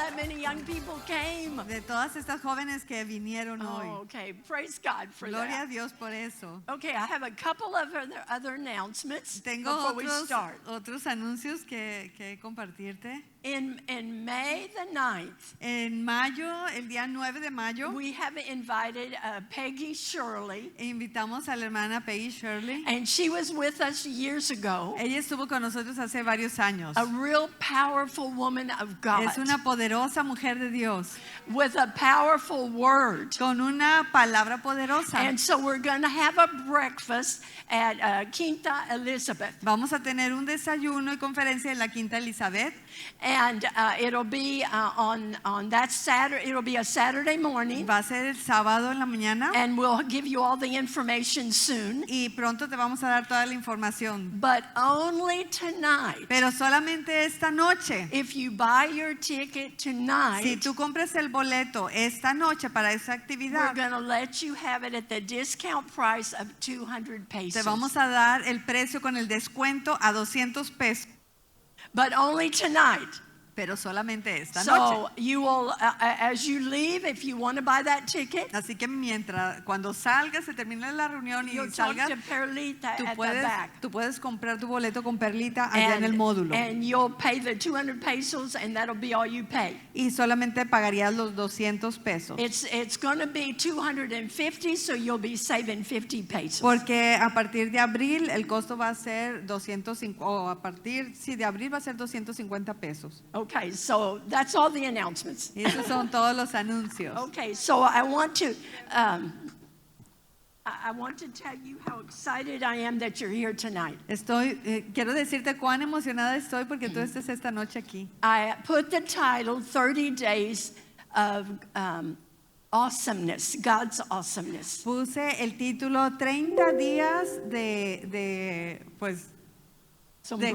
that many young people came. de todas estas jóvenes que vinieron hoy. Oh, okay. Praise God for Gloria that. a Dios por eso. Okay, I have a couple of other announcements Tengo before we start. otros anuncios que compartirte. In May the 9th, En mayo, el día 9 de mayo, we have invited Peggy Shirley, invitamos a la hermana Peggy Shirley. and she was with us years ago. Ella estuvo con nosotros hace varios años. A real powerful woman of God Es una poderosa mujer de Dios, with a powerful word. con una palabra poderosa. And so we're going to have a breakfast at Quinta Elizabeth. Vamos a tener un desayuno y conferencia en la Quinta Elizabeth. And it'll be on that Saturday. It'll be a Saturday morning. Va a ser el sábado en la mañana. And we'll give you all the information soon. Y pronto te vamos a dar toda la información. But only tonight. Pero solamente esta noche. If you buy your ticket tonight, Si tú compras el boleto esta noche para esa we're actividad, going to let you have it at the discount price of 200 pesos. te vamos a dar el precio con el descuento a 200 pesos. But only tonight. Pero solamente esta So noche. you will, as you leave, if you want to buy that ticket, Así que cuando salgas, se termine la reunión y you'll talk salgas, to Perlita tú at the puedes, back. tú puedes comprar tu boleto con Perlita allá en el módulo. And you'll pay the 200 pesos, and that'll be all you pay. Y solamente pagarías los 200 pesos. It's going to be 250, so you'll be saving 50 pesos. Porque a partir de abril el costo va a ser 250, o a partir de abril va a ser 250 pesos. Okay, so that's all the announcements. Y esos son todos los anuncios. Okay, so I want to tell you how excited I am that you're here tonight. Quiero decirte cuán emocionada estoy porque tú estés esta noche aquí. I put the title 30 Days of Awesomeness, God's Awesomeness. Puse el título 30 días de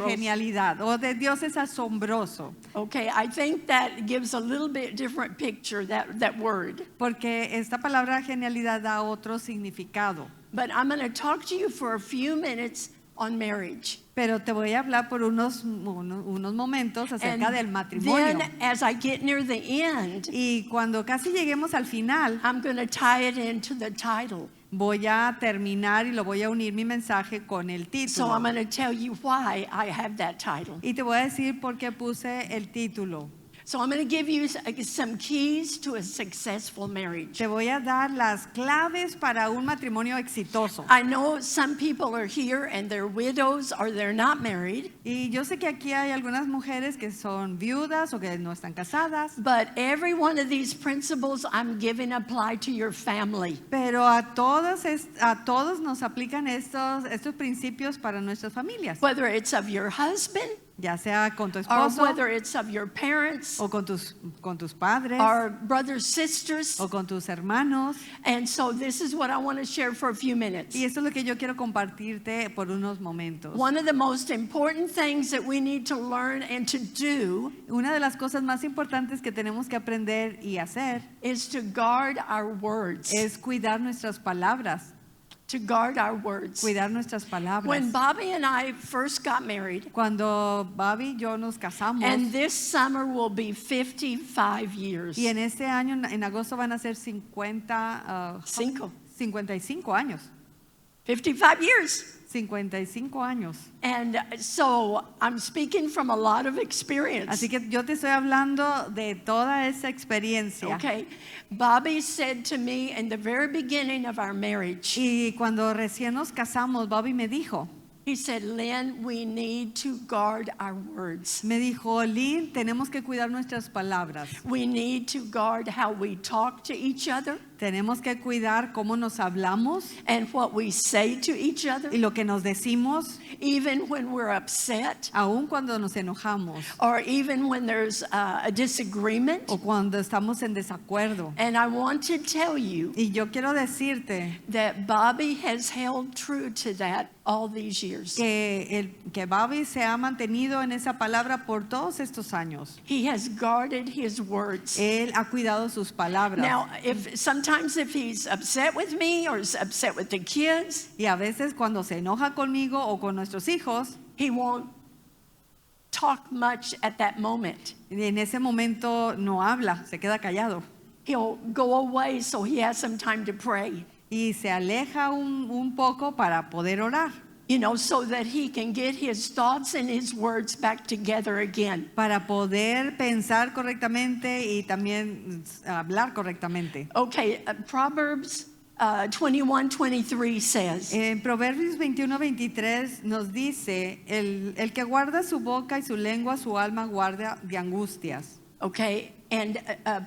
genialidad o de Dios es asombroso. Okay, I think that gives a little bit different picture, that word. Porque esta palabra genialidad da otro significado. But I'm going to talk to you for a few minutes on marriage. Pero te voy a hablar por unos momentos acerca del matrimonio. Then as I get near the end, Y cuando casi lleguemos al final, I'm going to tie it into the title. voy a terminar y lo voy a unir mi mensaje con el So I'm título. going to tell you why I have that title. Y te voy a decir por qué puse el título. So I'm going to give you some keys to a successful marriage. Te voy a dar las claves para un matrimonio exitoso. I know some people are here and they're widows or they're not married, Y yo sé que aquí hay algunas mujeres que son viudas o que no están casadas, but every one of these principles I'm giving apply to your family. pero a todos nos aplican estos principios para nuestras familias, Whether it's of your husband ya sea con tu or esposo whether it's of your parents o con tus padres or brothers, sisters. o con tus hermanos. And so this is what I want to share for a few minutes. Y esto es lo que yo quiero compartirte por unos momentos. One of the most important things that we need to learn and to do Una de las cosas más importantes que tenemos que aprender y hacer is to guard our words. es cuidar nuestras palabras, To guard our words. cuidar nuestras palabras. When Bobby and I first got married, Cuando Bobby y yo nos casamos, and this summer will be 55 years. y en este año, en agosto, van a ser 55 años. 55 years. 55 años. And so I'm speaking from a lot of experience. Así que yo te estoy hablando de toda esa experiencia. Okay. Bobby said to me in the very beginning of our marriage, Y cuando recién nos casamos, Bobby me dijo, he said, Lynn, we need to guard our words. Lynn, tenemos que cuidar nuestras palabras. We need to guard how we talk to each other Tenemos que cuidar cómo nos hablamos and what we say to each other, y lo que nos decimos, even when we're upset aun cuando nos enojamos or even when there's a disagreement. o cuando estamos en desacuerdo. And I want to tell you Y yo quiero decirte that Bobby has held true to that all these years. que Bobby se ha mantenido en esa palabra por todos estos años. He has guarded his words. Él ha cuidado sus palabras. Now, sometimes if he's upset with me or is upset with the kids, Y a veces cuando se enoja conmigo o con nuestros hijos, he won't talk much at that moment. Y en ese momento no habla, se queda callado. He'll go away so he has some time to pray, Y se aleja un poco para poder orar, you know, so that he can get his thoughts and his words back together again. para poder pensar correctamente y también hablar correctamente. Okay, Proverbs 21:23 says, En Proverbios 21:23 nos dice, el que guarda su boca y su lengua, su alma guarda de angustias. okay, and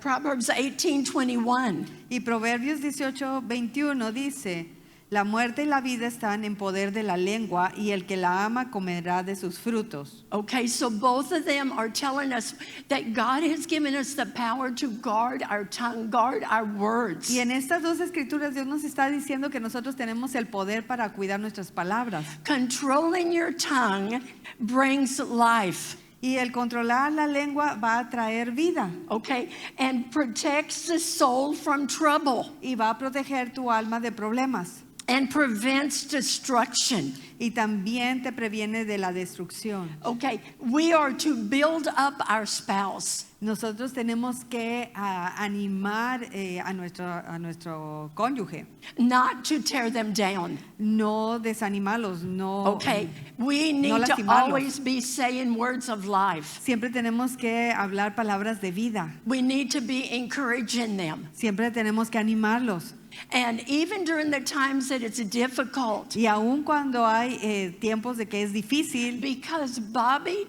Proverbs 18:21. Y Proverbios 18:21 dice, la muerte y la vida están en poder de la lengua y el que la ama comerá de sus frutos. Okay, so both of them are telling us that God has given us the power to guard our tongue, guard our words. Y en estas dos escrituras Dios nos está diciendo que nosotros tenemos el poder para cuidar nuestras palabras. Controlling your tongue brings life, Y el controlar la lengua va a traer vida okay, and protects the soul from trouble y va a proteger tu alma de problemas. and prevents destruction. Y también te previene de la destrucción. Okay, we are to build up our spouse. Nosotros tenemos que animar a nuestro cónyuge, Not to tear them down. no desanimarlos, no. Okay, we need to lastimarlos. always be saying words of life. Siempre tenemos que hablar palabras de vida. We need to be encouraging them. Siempre tenemos que animarlos. And even during the times that it's difficult, Y aun cuando hay tiempos de que es difícil, because Bobby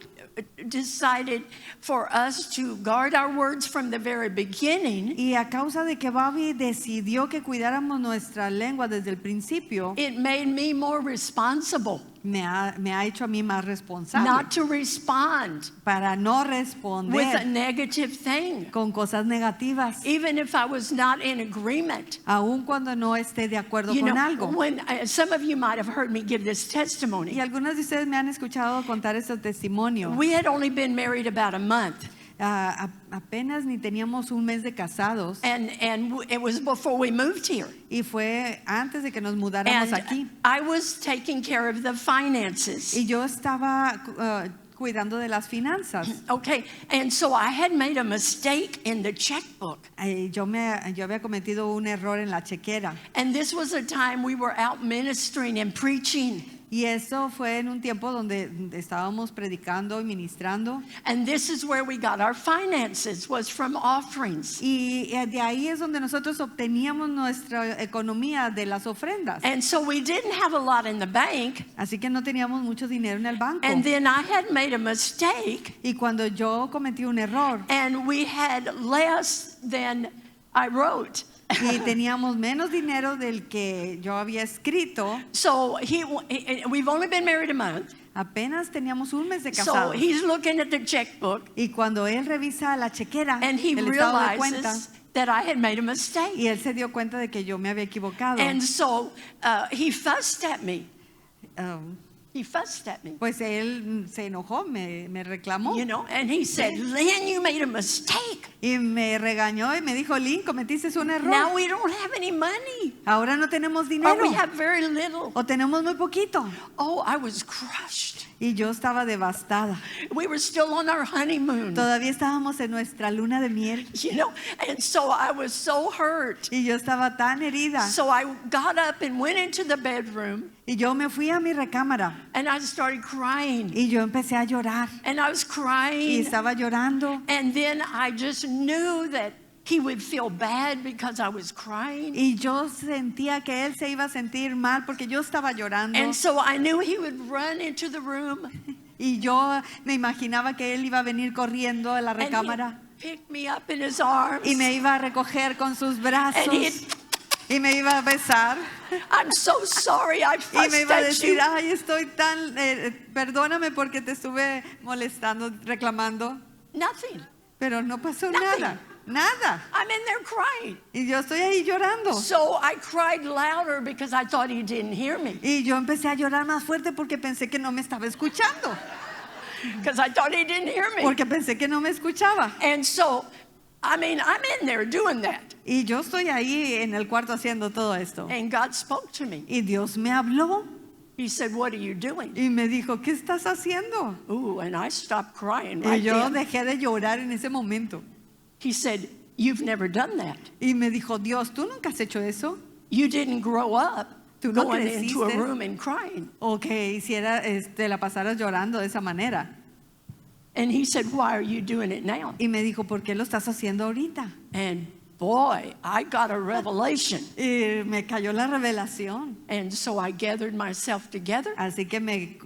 decided for us to guard our words from the very beginning, y a causa de que Bobby decidió que cuidáramos nuestra lengua desde el principio, it made me more responsible me ha hecho a mí más responsable not to respond para no with a responder negative thing, con cosas negativas, even if I was not in agreement. aun cuando no esté de acuerdo You con know, algo. when some of you might have heard me give this Y testimony. algunos de ustedes me han escuchado contar este testimonio. We had only been married about a month, Apenas ni teníamos un mes de casados and it was before we moved here. y fue antes de que nos mudáramos aquí. And I was taking care of the finances. Y yo estaba cuidando de las finanzas. Okay, and so I had made a mistake in the checkbook. Yo había cometido un error en la chequera. And this was a time we were out ministering and preaching. Y eso fue en un tiempo donde estábamos predicando y ministrando. And this is where we got our finances, was from offerings. Y de ahí es donde nosotros obteníamos nuestra economía de las ofrendas. And so we didn't have a lot in the bank. Así que no teníamos mucho dinero en el banco. And then I had made a mistake, Y cuando yo cometí un error and we had less than I wrote. y teníamos menos dinero del que yo había escrito, So we've only been married a month. apenas teníamos un mes de So casados. he's looking at the checkbook, Y cuando él revisa la chequera, and he el estado de cuenta, realizes that I had made a mistake. y él se dio cuenta de que yo me había equivocado. And so he fussed at me. Um, He fussed at me, Pues él se enojó, me reclamó you know, and he said, Lynn, you made a mistake. y me regañó y me dijo, Lynn, cometiste un error. Now we don't have any money, Ahora no tenemos or dinero we have very little. o tenemos muy poquito. Oh, I was crushed. Y yo estaba devastada. We were still on our honeymoon, Todavía estábamos en nuestra luna de miel you know, and so I was so hurt. y yo estaba tan herida. So I got up and went into the bedroom, Y yo me fui a mi recámara and I started crying, y yo empecé a llorar and I was y crying, estaba llorando. and then I just knew that he would feel bad because I was crying. Y yo sentía que él se iba a sentir mal porque yo estaba llorando. And so I knew he would run into the room Y yo me imaginaba que él iba a venir corriendo a la and recámara he'd pick me up in his arms. y me iba a recoger con sus brazos And he'd, y me iba a besar I'm so sorry I y me fussed iba a at decir, you. ay, estoy tan, perdóname porque te estuve molestando, reclamando, Nothing. pero no pasó Nothing. nada. I'm in there crying. Y yo estoy ahí llorando. So I cried louder because I thought he didn't hear me. Y yo empecé a llorar más fuerte porque pensé que no me estaba escuchando, Because I thought he didn't hear me. porque pensé que no me escuchaba. And so, I mean, I'm in there doing that. Y yo estoy ahí en el cuarto haciendo todo esto. And God spoke to me. Y Dios me habló. He said, "What are you doing?" Y me dijo, ¿qué estás haciendo? Ooh, and I stopped crying Y right yo then. dejé de llorar en ese momento. He said, "You've never done that. Y me dijo, Dios, ¿tú nunca has hecho eso? You didn't grow up Tú no going into a creciste. room and crying." O que hiciera, la pasaras llorando de esa manera. And he said, "Why are you doing it now?" Y me dijo, ¿por qué lo estás haciendo ahorita? And boy, I got a revelation. Y me cayó la revelación. And so I gathered myself together. Así que me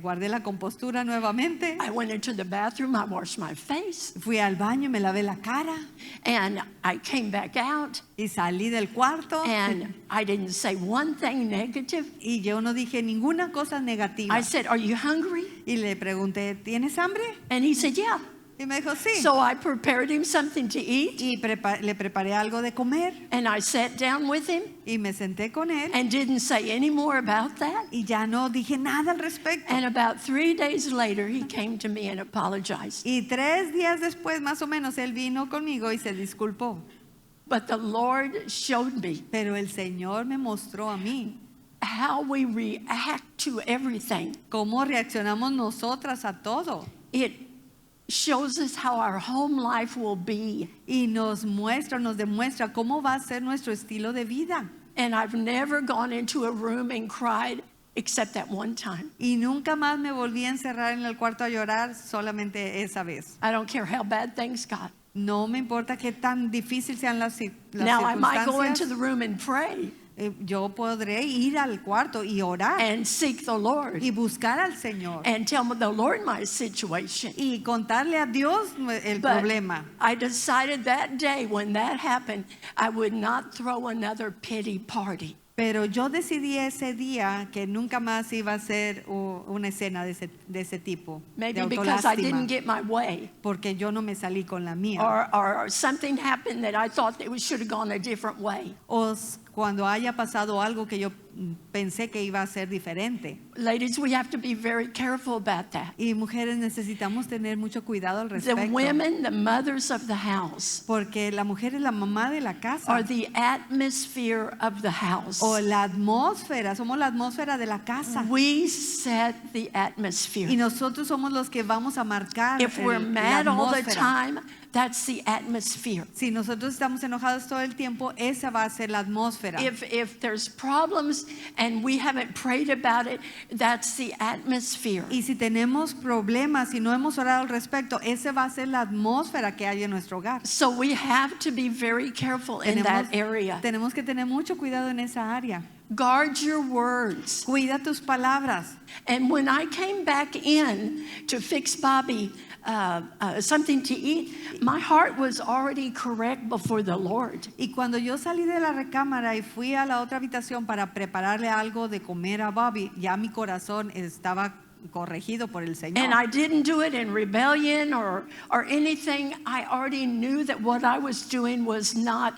guardé la compostura nuevamente. I went into the bathroom, I washed my face, Fui al baño y me lavé la cara. and I came back out, Y salí del cuarto. and I didn't say one thing negative. Y yo no dije ninguna cosa negativa. I said, "Are you hungry?" Y le pregunté, ¿tienes hambre? And he said, "Yeah." Y me dijo, sí. So I prepared him something to eat, Y le preparé algo de comer. and I sat down with him Y me senté con él. and didn't say any more about that. Y ya no dije nada al respecto. And about 3 days later, he came to me and apologized. Y 3 días después, más o menos, él vino conmigo y se disculpó. But the Lord showed me Pero el Señor me mostró a mí how we react to everything. cómo reaccionamos nosotras a todo. It shows us how our home life will be. Y nos demuestra cómo va a ser nuestro estilo de vida. And I've never gone into a room and cried except that one time. Y nunca más me volví a encerrar en el cuarto a llorar, solamente esa vez. I don't care how bad things got. No me importa qué tan difícil sean las Now I might go into circunstancias. the room and pray Yo podré ir al cuarto y orar and seek the Lord y buscar al Señor and tell the Lord my situation. y contarle a Dios el But problema. I decided that day when that happened, I would not throw another pity party. Pero yo decidí ese día que nunca más iba a ser una escena de ese tipo, de Maybe because I autolástima, didn't get my way, porque yo no me salí con la mía. or something happened that I thought that we should have gone a different way. O cuando haya pasado algo que yo pensé que iba a ser diferente. Ladies, we have to be very careful about that. Y mujeres necesitamos tener mucho cuidado al The respecto. women, the mothers of the house, Porque la mujer es la mamá de la casa. are the atmosphere of the house. O la atmósfera, somos la atmósfera de la casa. We set the Y atmosphere. nosotros somos los que vamos a marcar If we're la mad all the atmósfera. time, that's the atmosphere. Si nosotros estamos enojados todo el tiempo, esa va a ser la atmósfera. If there's problems and we haven't prayed about it, that's the atmosphere. Y si tenemos problemas y no hemos orado al respecto, esa va a ser la atmósfera que hay en nuestro hogar. So we have to be very careful in that area. Tenemos que tener mucho cuidado en esa área. Guard your words. Cuida tus palabras. And when I came back in to fix Bobby something to eat, my heart was already correct before the Lord. Y cuando yo salí de la recámara y fui a la otra habitación para prepararle algo de comer a Bobby, ya mi corazón estaba corregido por el Señor. And I didn't do it in rebellion or anything. I already knew that what I was doing was not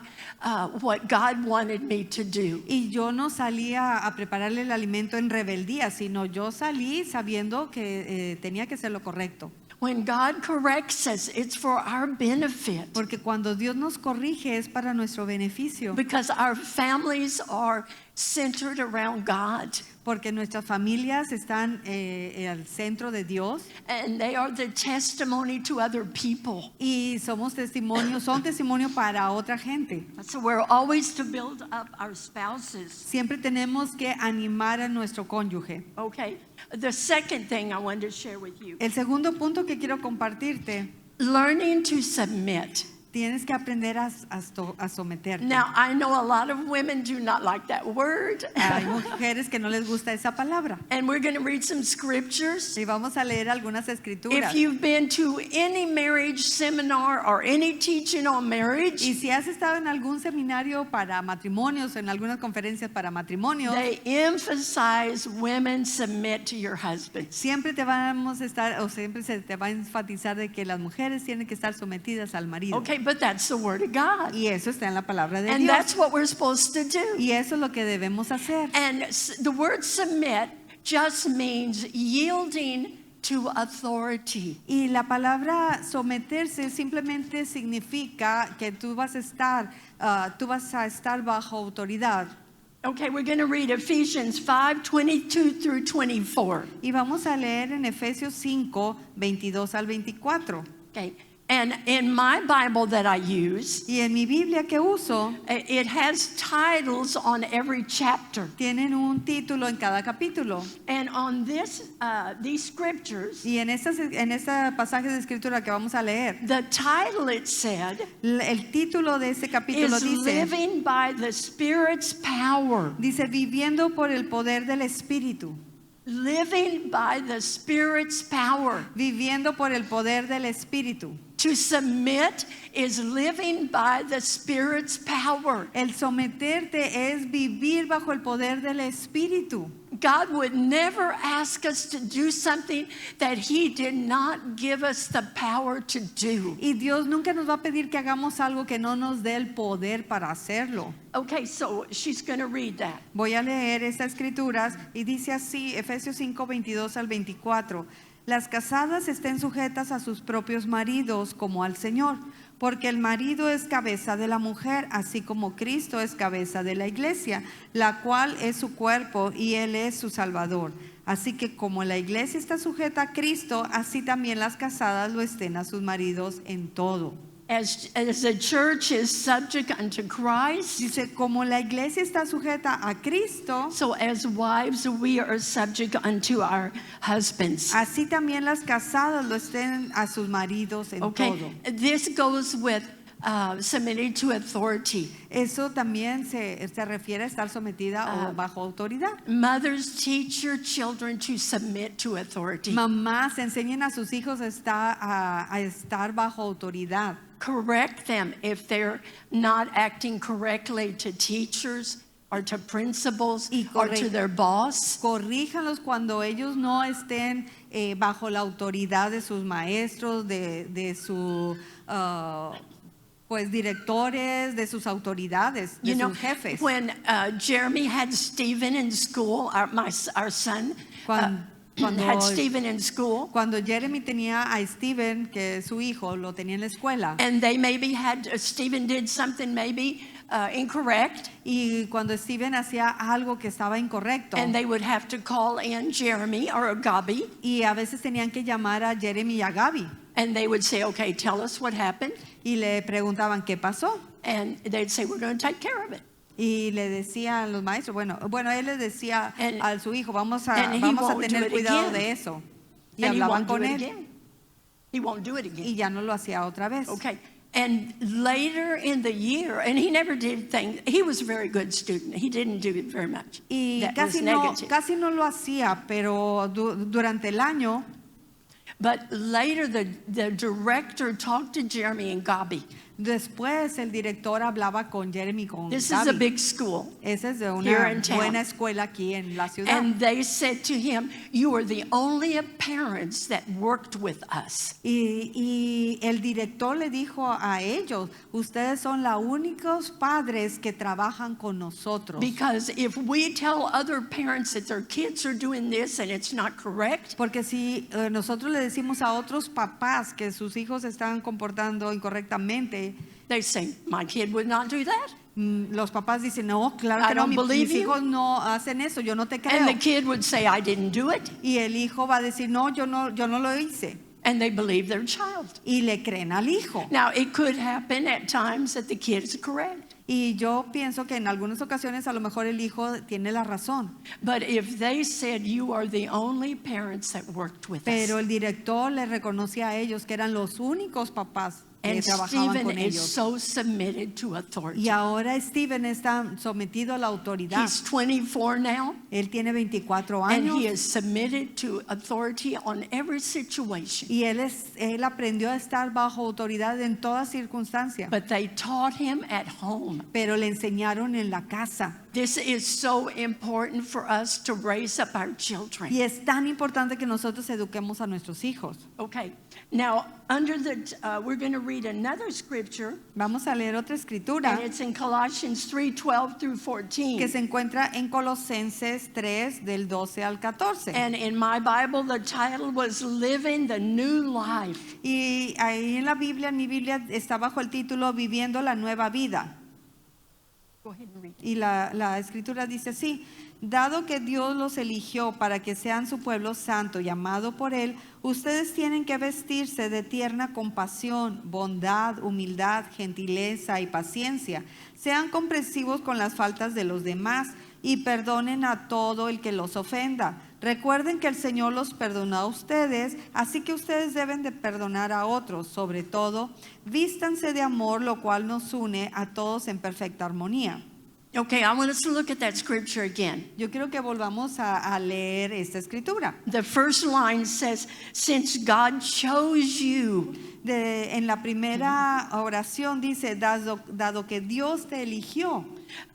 what God wanted me to do. Y yo no salía a prepararle el alimento en rebeldía, sino yo salí sabiendo que tenía que hacer lo correcto. When God corrects us, it's for our benefit. Porque cuando Dios nos corrige es para nuestro beneficio. Because our families are centered around God. Porque nuestras familias están al centro de Dios And they are the testimony to other people. y son testimonio para otra gente. So we're always to build up our spouses. Siempre tenemos que animar a nuestro cónyuge. Okay. The second thing I wanted to share with you. El segundo punto que quiero compartirte, Learning to submit. tienes que aprender a someterte. Now, I know a lot of women do not like that word. Hay mujeres que no les gusta esa palabra. And we're going to read some scriptures. Y vamos a leer algunas escrituras. If you've been to any marriage seminar or any teaching on marriage, Y si has estado en algún seminario para matrimonios, en algunas conferencias para matrimonios, they emphasize women submit to your husband. siempre siempre se te va a enfatizar de que las mujeres tienen que estar sometidas al marido. Okay, but that's the word of God. Y eso está en la palabra de And Dios. that's what we're supposed to do. Y eso es lo que debemos hacer. And the word submit just means yielding to authority. Y la palabra someterse simplemente significa que tú vas a estar bajo autoridad. Okay, we're going to read Ephesians 5:22 through 24. Y vamos a leer en Efesios 5, 22 al 24. Okay, and in my Bible that I use, Y en mi Biblia que uso, it has titles on every chapter. tienen un título en cada capítulo. And on these scriptures, Y en este pasaje de escritura que vamos a leer, the title, it said, el título de ese capítulo is dice, Living by the Spirit's Power. dice, viviendo por el poder del Espíritu. Living by the Spirit's power. Viviendo por el poder del Espíritu. To submit is living by the Spirit's power. El someterte es vivir bajo el poder del Espíritu. God would never ask us to do something that He did not give us the power to do. Y Dios nunca nos va a pedir que hagamos algo que no nos dé el poder para hacerlo. Okay, so she's going to read that. Voy a leer estas escrituras y dice así, Efesios 5, 22 al 24. Las casadas estén sujetas a sus propios maridos como al Señor, porque el marido es cabeza de la mujer, así como Cristo es cabeza de la iglesia, la cual es su cuerpo y Él es su Salvador. Así que como la iglesia está sujeta a Cristo, así también las casadas lo estén a sus maridos en todo. As the church is subject unto Christ, Dice, como la iglesia está sujeta a Cristo, so as wives we are subject unto our husbands. así también las casadas lo estén a sus maridos en Okay, todo. this goes with submitting to authority. Eso también se refiere a estar sometida o bajo autoridad. Mothers teach your children to submit to authority. Mamás enseñen a sus hijos a estar bajo autoridad. Correct them if they're not acting correctly to teachers or to principals Y or to their boss. Corríjanlos cuando ellos no estén bajo la autoridad de sus maestros, de sus pues directores, de sus autoridades, de You know, sus jefes. when Jeremy had Stephen in school, our son Cuando had Stephen in school, Cuando Jeremy tenía a Steven, que es su hijo, lo tenía en la escuela. and they maybe had, Stephen did something maybe incorrect, Y cuando Steven hacía algo que estaba incorrecto, and they would have to call in Jeremy or Gabi, y a veces tenían que llamar a Jeremy y a Gaby, and they would say, okay, tell us what happened. y le preguntaban qué pasó. And they'd say, we're going to take care of it. Y le decían los maestros, bueno, él le decía And- a su hijo, vamos a and he won't do tener it cuidado again. de eso. Y And he hablaban won't do con it él, again. He won't do it again. y ya no lo hacía otra vez. Okay. And later in the year, and he never did things, he was a very good student. He didn't do it very much. Y That was negative. casi no lo hacía, pero durante el año, But later the director talked to Jeremy and Gabi. después el director hablaba con Jeremy y con This is a Gaby. big school. Esa es de here una in town. buena escuela aquí en la ciudad. And they said to him, you are the only parents that worked with us. Y el director le dijo a ellos, ustedes son los únicos padres que trabajan con nosotros. Because if we tell other parents that their kids are doing this and it's not correct, Porque si nosotros le decimos a otros papás que sus hijos se están comportando incorrectamente, they say, my kid would not do that. los papás dicen, no, claro I que no, don't believe mis you. hijos no hacen eso, yo no te And creo. the kid would say, I didn't do it. Y el hijo va a decir, no, yo no lo hice. And they believe their child. Y le creen al hijo. Now, it could happen at times that the kid is correct. Y yo pienso que en algunas ocasiones a lo mejor el hijo tiene la razón. But if they said, you are the only parents that worked with Pero us, el director le reconocía a ellos que eran los únicos papás que and trabajaban Stephen con is ellos. so submitted to authority. Y ahora Steven está sometido a la autoridad. He's 24 now, Él tiene 24 and años he is submitted to authority on every situation. y él aprendió a estar bajo autoridad en toda circunstancia. But they taught him at home. Pero le enseñaron en la casa. This is so important for us to raise up our children. Y es tan importante que nosotros eduquemos a nuestros hijos. Okay, now we're going to read another scripture, Vamos a leer otra escritura and it's in Colossians 3:12 through 14. que se encuentra en Colosenses 3 del 12 al 14. And in my Bible, the title was Living the New Life. Y ahí en la Biblia, en mi Biblia está bajo el título Viviendo la Nueva Vida. Go ahead and read. Y la escritura dice así: dado que Dios los eligió para que sean su pueblo santo y amado por Él, ustedes tienen que vestirse de tierna compasión, bondad, humildad, gentileza y paciencia. Sean comprensivos con las faltas de los demás y perdonen a todo el que los ofenda. Recuerden que el Señor los perdonó a ustedes, así que ustedes deben de perdonar a otros. Sobre todo, vístanse de amor, lo cual nos une a todos en perfecta armonía. Okay, I want us to look at that scripture again. Yo quiero que volvamos a leer esta escritura. The first line says, since God chose you. En la primera oración dice, dado que Dios te eligió,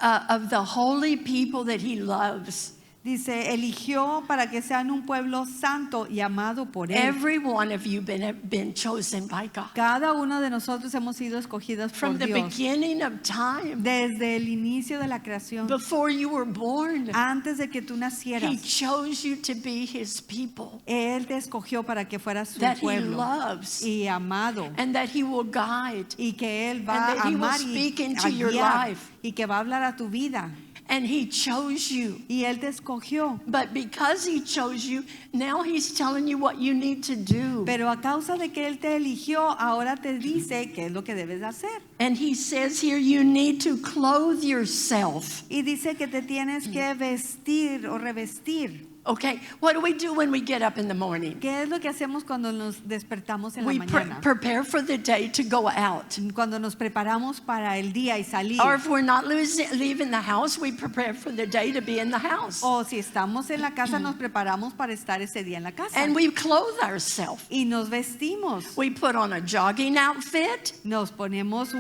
Of the holy people that he loves. dice, eligió para que sean un pueblo santo y amado por Él. Every one of you been chosen by God. Cada uno de nosotros hemos sido escogidos por From the Dios. beginning of time, Desde el inicio de la creación, before you were born, antes de que tú he nacieras, chose you to be his people Él te escogió para que fueras su that he pueblo loves y amado. and that he will guide Y que Él and va that a he will amar y speak into a your guiar, life. y que va a hablar a tu vida. and he chose you. Y Él te escogió. But because he chose you, now he's telling you what you need to do. Pero a causa de que Él te eligió, ahora te dice qué es lo que debes de hacer. And he says here you need to clothe yourself. Y dice que te tienes que vestir o revestir. Okay, what do we do when we get up in the morning? ¿Qué es lo que hacemos cuando nos despertamos en la We mañana? prepare for the day to go out. Cuando nos preparamos para el día y salir. Or if we're not leaving the house, we prepare for the day to be in the house. O si estamos en la casa, nos preparamos para estar ese día en la casa. And we clothe ourselves. Y nos vestimos. We put on a jogging outfit, Nos ponemos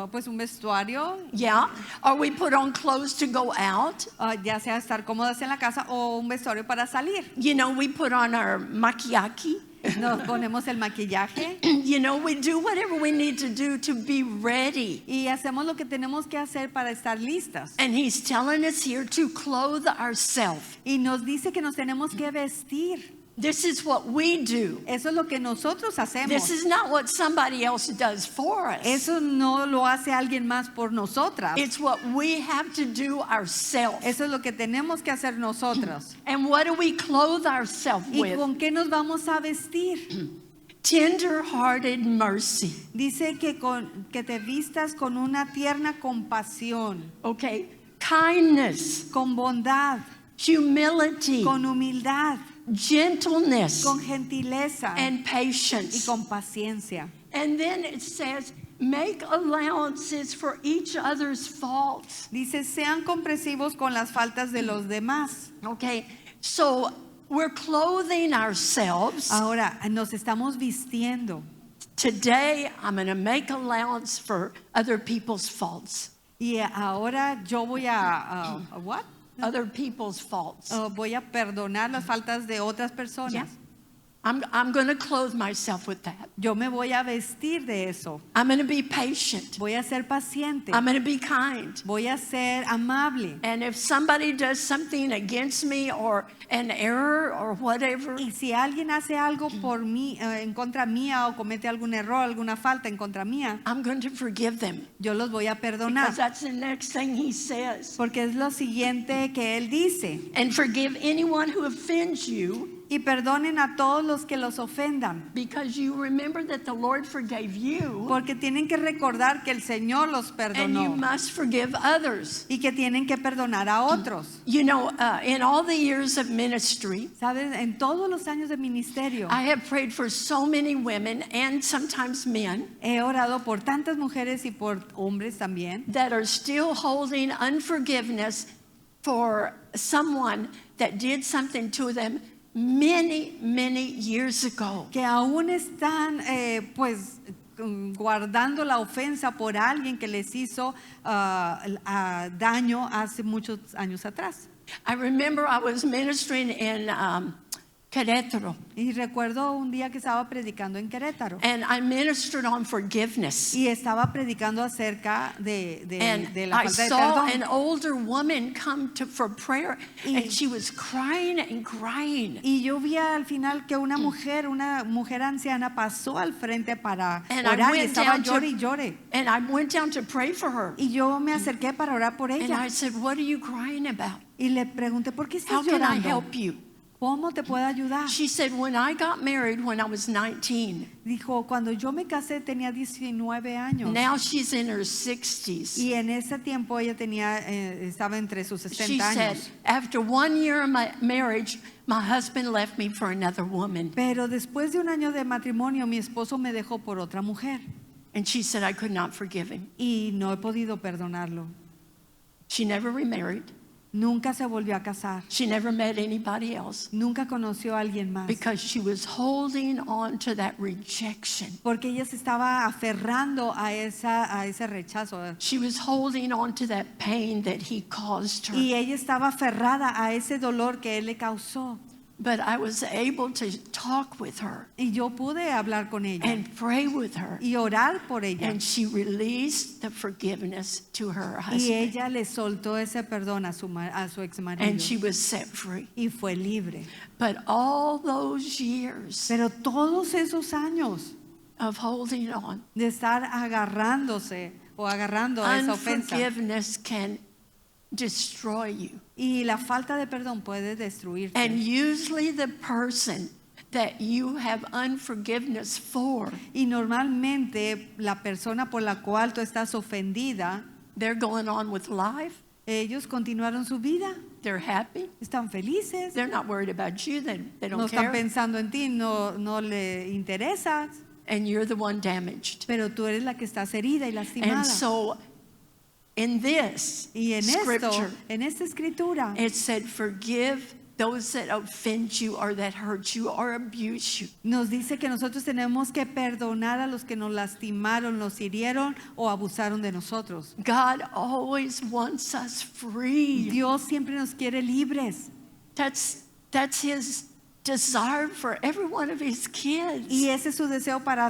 pues un vestuario, yeah, or we put on clothes to go out. ya sea estar cómodas en la casa o un vestuario para salir. You know, we put on our maquillage. Nos ponemos el maquillaje You know, we do whatever we need to do to be ready. y hacemos lo que tenemos que hacer para estar listas. And he's telling us here to clothe ourselves. Y nos dice que nos tenemos que vestir. This is what we do. Eso es lo que nosotros hacemos. This is not what somebody else does for us. Eso no lo hace alguien más por nosotras. It's what we have to do ourselves. Eso es lo que tenemos que hacer nosotras. And what do we clothe ourselves ¿Y with? con qué nos vamos a vestir? Tender-hearted mercy. Dice que te vistas con una tierna compasión, Okay. Kindness, con bondad, humility, con humildad, gentleness, con gentileza and y patience. con paciencia. And then it says, make allowances for each other's faults. Dice, sean comprensivos con las faltas de los demás. Okay. So we're clothing ourselves. Ahora, nos estamos vistiendo. Today, I'm going to make allowance for other people's faults. Y ahora yo voy a what? Other people's faults. Voy a perdonar las faltas de otras personas. Yeah. I'm going to clothe myself with that. Yo me voy a vestir de eso. I'm going to be patient. Voy a ser paciente. I'm going to be kind. Voy a ser amable. And if somebody does something against me or an error or whatever, Y si alguien hace algo por mí, en contra mía, o comete algún error, alguna falta en contra mía, I'm going to forgive them. yo los voy a perdonar. Because that's the next thing he says. Porque es lo siguiente que él dice. And forgive anyone who offends you, Y perdonen a todos los que los ofendan. because you remember that the Lord forgave you, Porque tienen que recordar que el Señor los and you perdonó. must forgive others. Y que tienen que perdonar a otros. You know, in all the years of ministry, ¿Sabes? En todos los años de ministerio, I have prayed for so many women and sometimes men he orado por tantas mujeres y por hombres también, that are still holding unforgiveness for someone that did something to them many years ago. que aún están pues guardando la ofensa por alguien que les hizo daño hace muchos años atrás. I remember I was ministering in Querétaro. Y recuerdo un día que estaba predicando en Querétaro. And I ministered on forgiveness. Y estaba predicando acerca de And la I falta de saw perdón. an older woman come for prayer, Y- and she was crying and crying. Y yo vi al final que una mujer anciana pasó al frente para And I orar y went estaba down to- llore y llore. And I went down to pray for her. Y yo me acerqué para orar por And ella. I said, "What are you crying about? Y le pregunté, ¿por qué How estás can I llorando? help you?" ¿Cómo te puedo ayudar? She said, "When I got married when I was 19, Dijo, cuando yo me casé tenía 19 años. now she's in her 60s. Y en ese tiempo ella estaba entre sus She 60 said, años. after 1 year of my marriage, my husband left me for another woman." Pero después de un año de matrimonio, mi esposo me dejó por otra mujer. And she said, "I could not forgive him." Y no he podido perdonarlo. She never remarried. Nunca se volvió a casar. She never met anybody else Nunca conoció a alguien más. because she was holding on to that rejection. Porque ella se estaba aferrando a ese rechazo. She was holding on to that pain that he caused her. Y ella estaba aferrada a ese dolor que él le causó. But I was able to talk with her Y yo pude hablar con ella and pray with her. y orar por ella. And she released the forgiveness to her Y husband. ella le soltó ese perdón a su ex marido. And she was set free. Y fue libre. But all those years Pero todos esos años of holding on, de estar agarrándose o agarrando a esa ofensa. unforgiveness can destroy you. Y la falta de perdón puede destruirte. And usually the person that you have unforgiveness for, Y normalmente la persona por la cual tú estás ofendida, they're going on with life. ellos continuaron su vida, They're happy. están felices, They're not worried about you. They no don't están care. pensando en ti, no le interesas, And you're the one damaged. pero tú eres la que estás herida y lastimada. And so in this Y en scripture, en esta escritura, it said, "Forgive those that offend you or that hurt you or abuse you." nos dice que nosotros tenemos que perdonar a los que nos lastimaron, nos hirieron o abusaron de nosotros. God always wants us free. Dios siempre nos quiere libres. That's his desire for every one of his kids. Y ese es su deseo para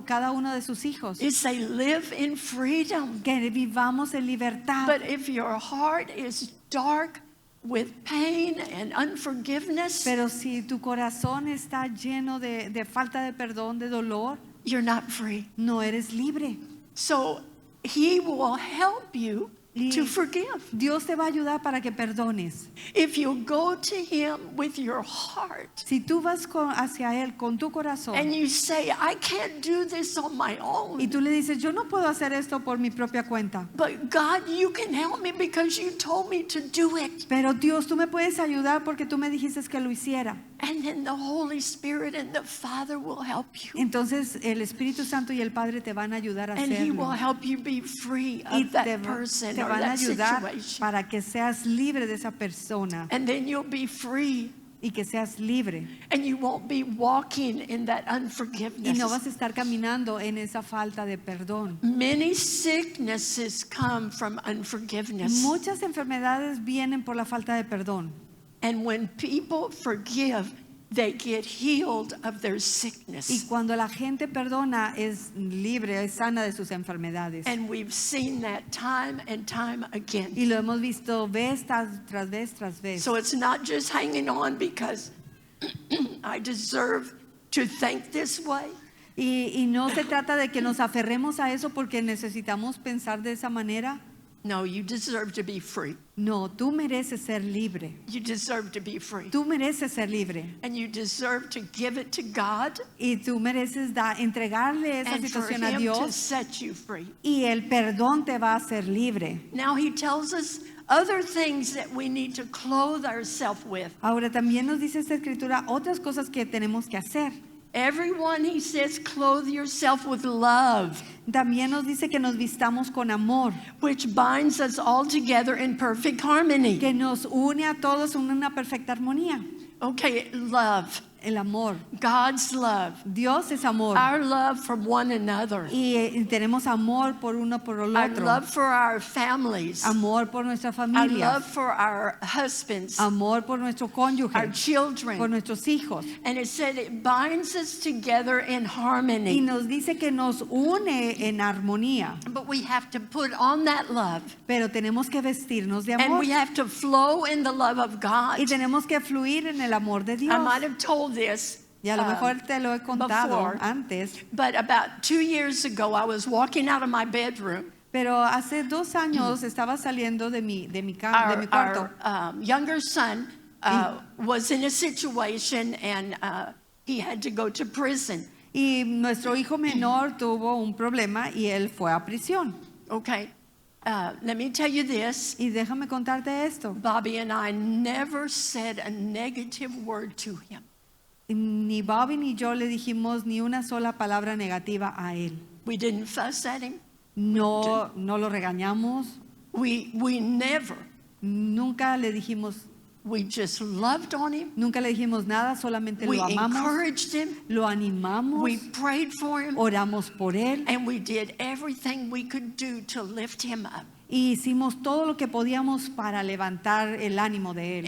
cada uno de sus hijos. Is they live in freedom. Que vivamos en libertad. But if your heart is dark with pain and unforgiveness, Pero si tu corazón está lleno de falta de perdón, de dolor, you're not free. no eres libre. So he will help you to forgive. Dios te va a ayudar para que perdones. If you go to him with your heart Si tú vas hacia Él con tu corazón and you say, "I can't do this on my y own, tú le dices, yo no puedo hacer esto por mi propia cuenta, but God, you can help me because you told me to do it." pero Dios, tú me puedes ayudar porque tú me dijiste que lo hiciera. And then the Holy Spirit and the Father will help you. Entonces el Espíritu Santo y el Padre te van a ayudar a And he will hacerlo. help you be free Y of that person te or van a that ayudar situation. para que seas libre de esa persona And then you'll be free y que seas libre. and you won't be walking in that Y unforgiveness. no vas a estar caminando en esa falta de perdón. Many sicknesses come from unforgiveness. Muchas enfermedades vienen por la falta de perdón. And when people forgive, they get healed of their Y sickness. cuando la gente perdona, es libre, es sana de sus enfermedades. And we've seen that time and time again. Y lo hemos visto vez tras vez tras vez. So it's not just hanging on because I deserve to think this way. Y no se trata de que nos aferremos a eso porque necesitamos pensar de esa manera. No, you deserve to be free. No, tú mereces ser libre. You deserve to be free. Tú mereces ser libre. And you deserve to give it to God Y tú mereces entregarle esa and for situación a Him to Dios. set you free. Y el perdón te va a hacer libre. Now He tells us other things that we need to clothe ourselves with. Ahora también nos dice esta escritura otras cosas que tenemos que hacer. Everyone, He says, clothe yourself with love, También nos dice que nos vistamos con amor, which binds us all together in perfect harmony. que nos une a todos en una perfecta armonía. Okay, love. El amor. God's love, Dios es amor. our love for one another, Y tenemos amor por uno por el our otro. love for our families, Amor por nuestra our familia. love for our husbands, Amor por nuestro our cónyuge. Por children. nuestros hijos. And it said it binds us together in Y harmony. nos dice que nos une en armonía. But we have to put on that love. Pero tenemos que vestirnos de And amor. we have to flow in the love of God. Y tenemos que fluir en el amor de Dios. I might have told this, Y a lo mejor te lo he contado before. antes. but about 2 years ago, I was walking out of my bedroom. Pero hace 2 años estaba saliendo de mi cuarto. Our younger son was in a situation and he had to go to prison. Y nuestro hijo menor tuvo un problema y él fue a prisión. Okay, let me tell you this. Y déjame contarte esto. Bobby and I never said a negative word to him. Ni Bobby ni yo le dijimos ni una sola palabra negativa a él. We didn't fuss at him. No lo regañamos. We never. Nunca le dijimos, We just loved on him. nunca le dijimos nada, solamente We lo amamos, encouraged him. lo animamos, We prayed for him. oramos por él And we did everything we could do to lift him up. y hicimos todo lo que podíamos para levantar el ánimo de él.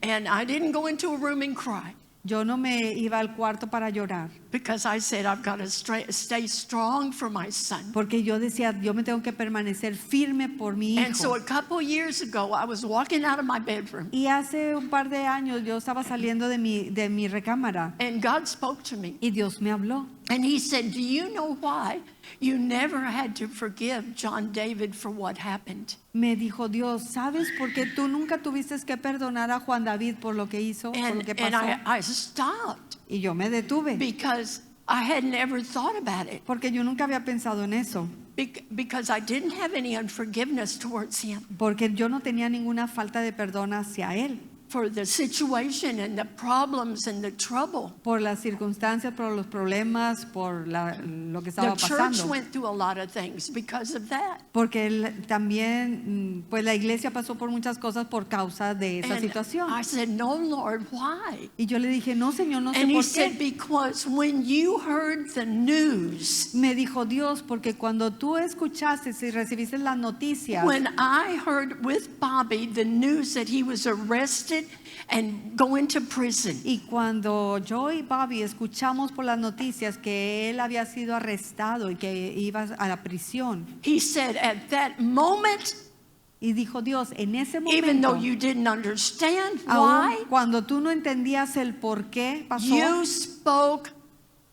And I didn't go into a room and cry Yo no me iba al cuarto para llorar, because I said I've got to stay strong for my son. porque yo decía, yo me tengo que permanecer firme por mi And so hijo. a couple years ago, I was walking out of my bedroom Y hace un par de años yo estaba saliendo de mi recámara and God spoke to me. y Dios me habló. And he said, do you know why you never had to forgive John David for what happened? Me dijo Dios, ¿sabes por qué tú nunca tuviste que perdonar a Juan David por lo que hizo, por lo And que pasó? I stopped Y yo me detuve, because I had never thought about it. porque yo nunca había pensado en eso, Because I didn't have any unforgiveness towards him porque yo no tenía ninguna falta de perdón hacia él, for the situation and the problems and the trouble. por las circunstancias, por los problemas, por lo que estaba The church pasando. went through a lot of things because of that. Porque también, pues la iglesia pasó por muchas cosas por causa de esa And situación. I said, no, Lord, why? Y yo le dije, no, Señor, no sé And he por said, qué. because when you heard the news, Me dijo Dios, porque cuando tú escuchaste y recibiste las noticias, when I heard with Bobby the news that he was arrested and going to prison, y cuando yo y Bobby escuchamos por las noticias que él había sido arrestado y que iba a la prisión, he said, at that moment, y dijo Dios, en ese even though momento, you didn't understand aun why, cuando tú no entendías el por qué pasó, you spoke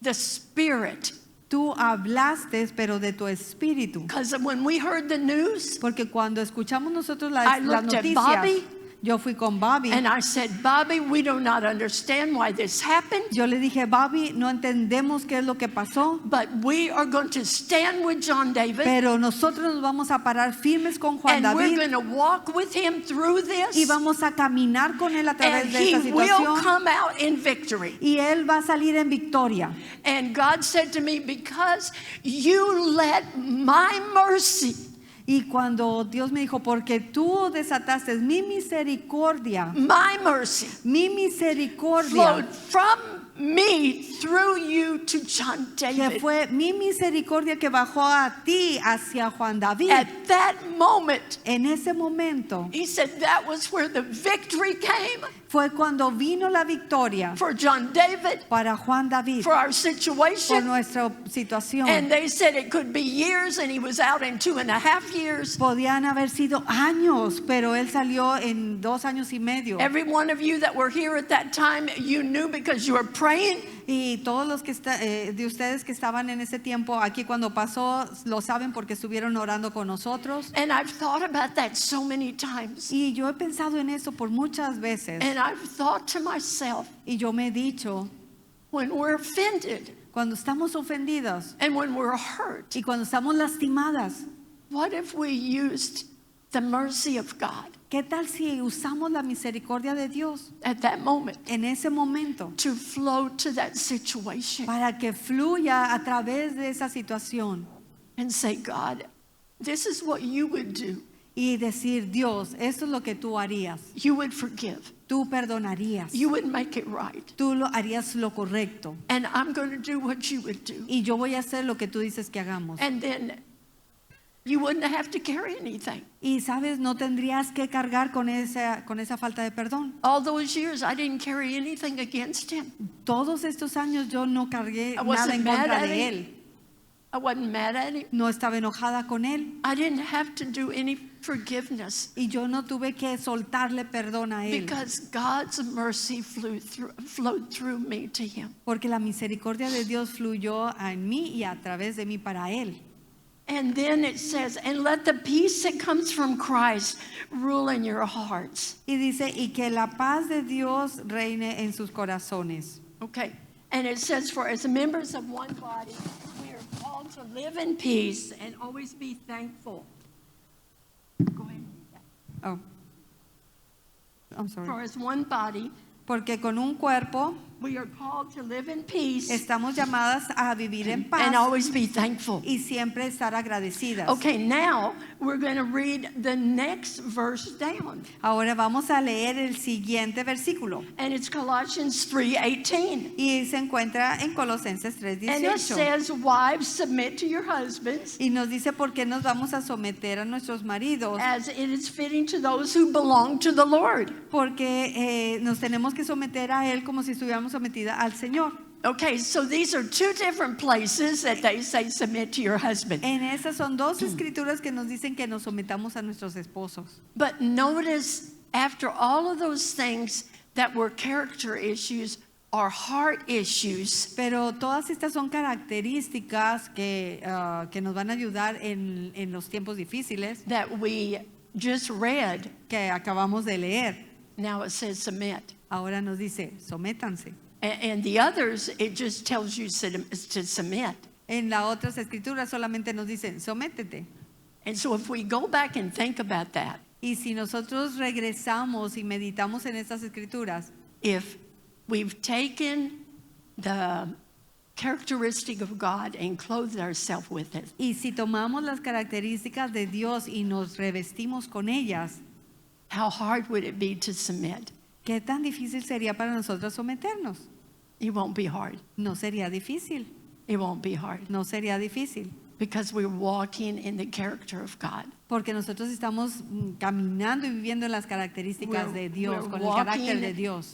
the Spirit. tú hablaste, pero de tu espíritu. Because when we heard the news, Porque cuando escuchamos nosotros las I looked at noticias, Bobby, yo fui con Bobby. and I said, Bobby, we do not understand why this happened, Yo le dije, Bobby, no entendemos qué es lo que pasó, but we are going to stand with John David, pero nosotros nos vamos a parar firmes con Juan and we're David going to walk with him through y this, vamos a caminar con él a través and de he esta will situación come out in victory. y él va a salir en victoria. And God said to me, because you let my mercy Y cuando Dios me dijo, porque tú desataste mi misericordia flowed misericordia, from me through you to John que David. fue mi misericordia que bajó a ti hacia Juan David. At that moment, En ese momento he said that was where the victory came fue cuando vino la victoria for John David, para Juan David, for our por situation. nuestra situación. And they said it could be years, and he was out in 2.5 years. Podían haber sido años, pero él salió en 2 años y medio. Every one of you that were here at that time, you knew because you were praying. Y todos los que de ustedes que estaban en ese tiempo aquí cuando pasó, lo saben porque estuvieron orando con nosotros. And I've thought about that so many times. Y yo he pensado en eso por muchas veces. And I've thought to myself, Y yo me he dicho, when we're offended cuando estamos ofendidos and when we're hurt, y cuando estamos lastimadas, what if we used the mercy of God ¿qué tal si usamos la misericordia de Dios at that moment en ese momento to flow to that situation para que fluya a través de esa situación? and say, God, this is what you would do. y decir, Dios, esto es lo que tú harías. You would forgive. Tú perdonarías. You would make it right. Tú lo harías lo correcto. And I'm going to do what you would do. Y yo voy a hacer lo que tú dices que hagamos. And then you wouldn't have to carry anything. Y sabes, no tendrías que cargar con esa falta de perdón. All those years, I didn't carry anything against him. Todos estos años yo no cargué I nada wasn't en mad contra at de him. él. I wasn't mad at him. No estaba enojada con él. I didn't have to do any forgiveness Y yo no tuve que soltarle perdón a él. because God's mercy flowed through me to him. Porque la misericordia de Dios fluyó en mí y a través de mí para él. And then it says, and let the peace that comes from Christ rule in your hearts. Y dice, y que la paz de Dios reine en sus corazones. Okay. And it says, for as members of one body, we are called to live in peace and always be thankful. Go ahead. Oh. I'm For sorry. as one body, Porque con un cuerpo we are called to live in peace estamos llamadas a vivir en and paz always be thankful. y siempre estar agradecidas. Okay, now we're going to read the next verse down. Ahora vamos a leer el siguiente versículo. And it's Colossians 3:18. Y se encuentra en Colosenses And it 3:18. says, wives, submit to your husbands Y nos dice por qué nos vamos a someter a nuestros maridos. as it is fitting to those who belong to the Lord. Porque nos tenemos que someter a Él como si estuviéramos sometida al Señor. Okay, so these are two different places that they say submit to your husband. En esas son dos escrituras que nos dicen que nos sometamos a nuestros esposos. But notice, after all of those things that were character issues or heart issues, Pero todas estas son características que nos van a ayudar en los tiempos difíciles that we just read, que acabamos de leer. now it says submit. Ahora nos dice, sométanse. And the others, it just tells you to submit. En las otras escrituras solamente nos dicen, sométete. And so if we go back and think about that, Y si nosotros regresamos y meditamos en estas escrituras, if we've taken the characteristic of God and clothed ourselves with it, y si tomamos las características de Dios y nos revestimos con ellas, how hard would it be to submit? ¿qué tan difícil sería para nosotros someternos? It won't be hard. No sería difícil, It won't be hard no sería difícil, because we're walking in the character of God. porque nosotros estamos caminando y viviendo en las características de Dios, we're con el carácter walking de Dios.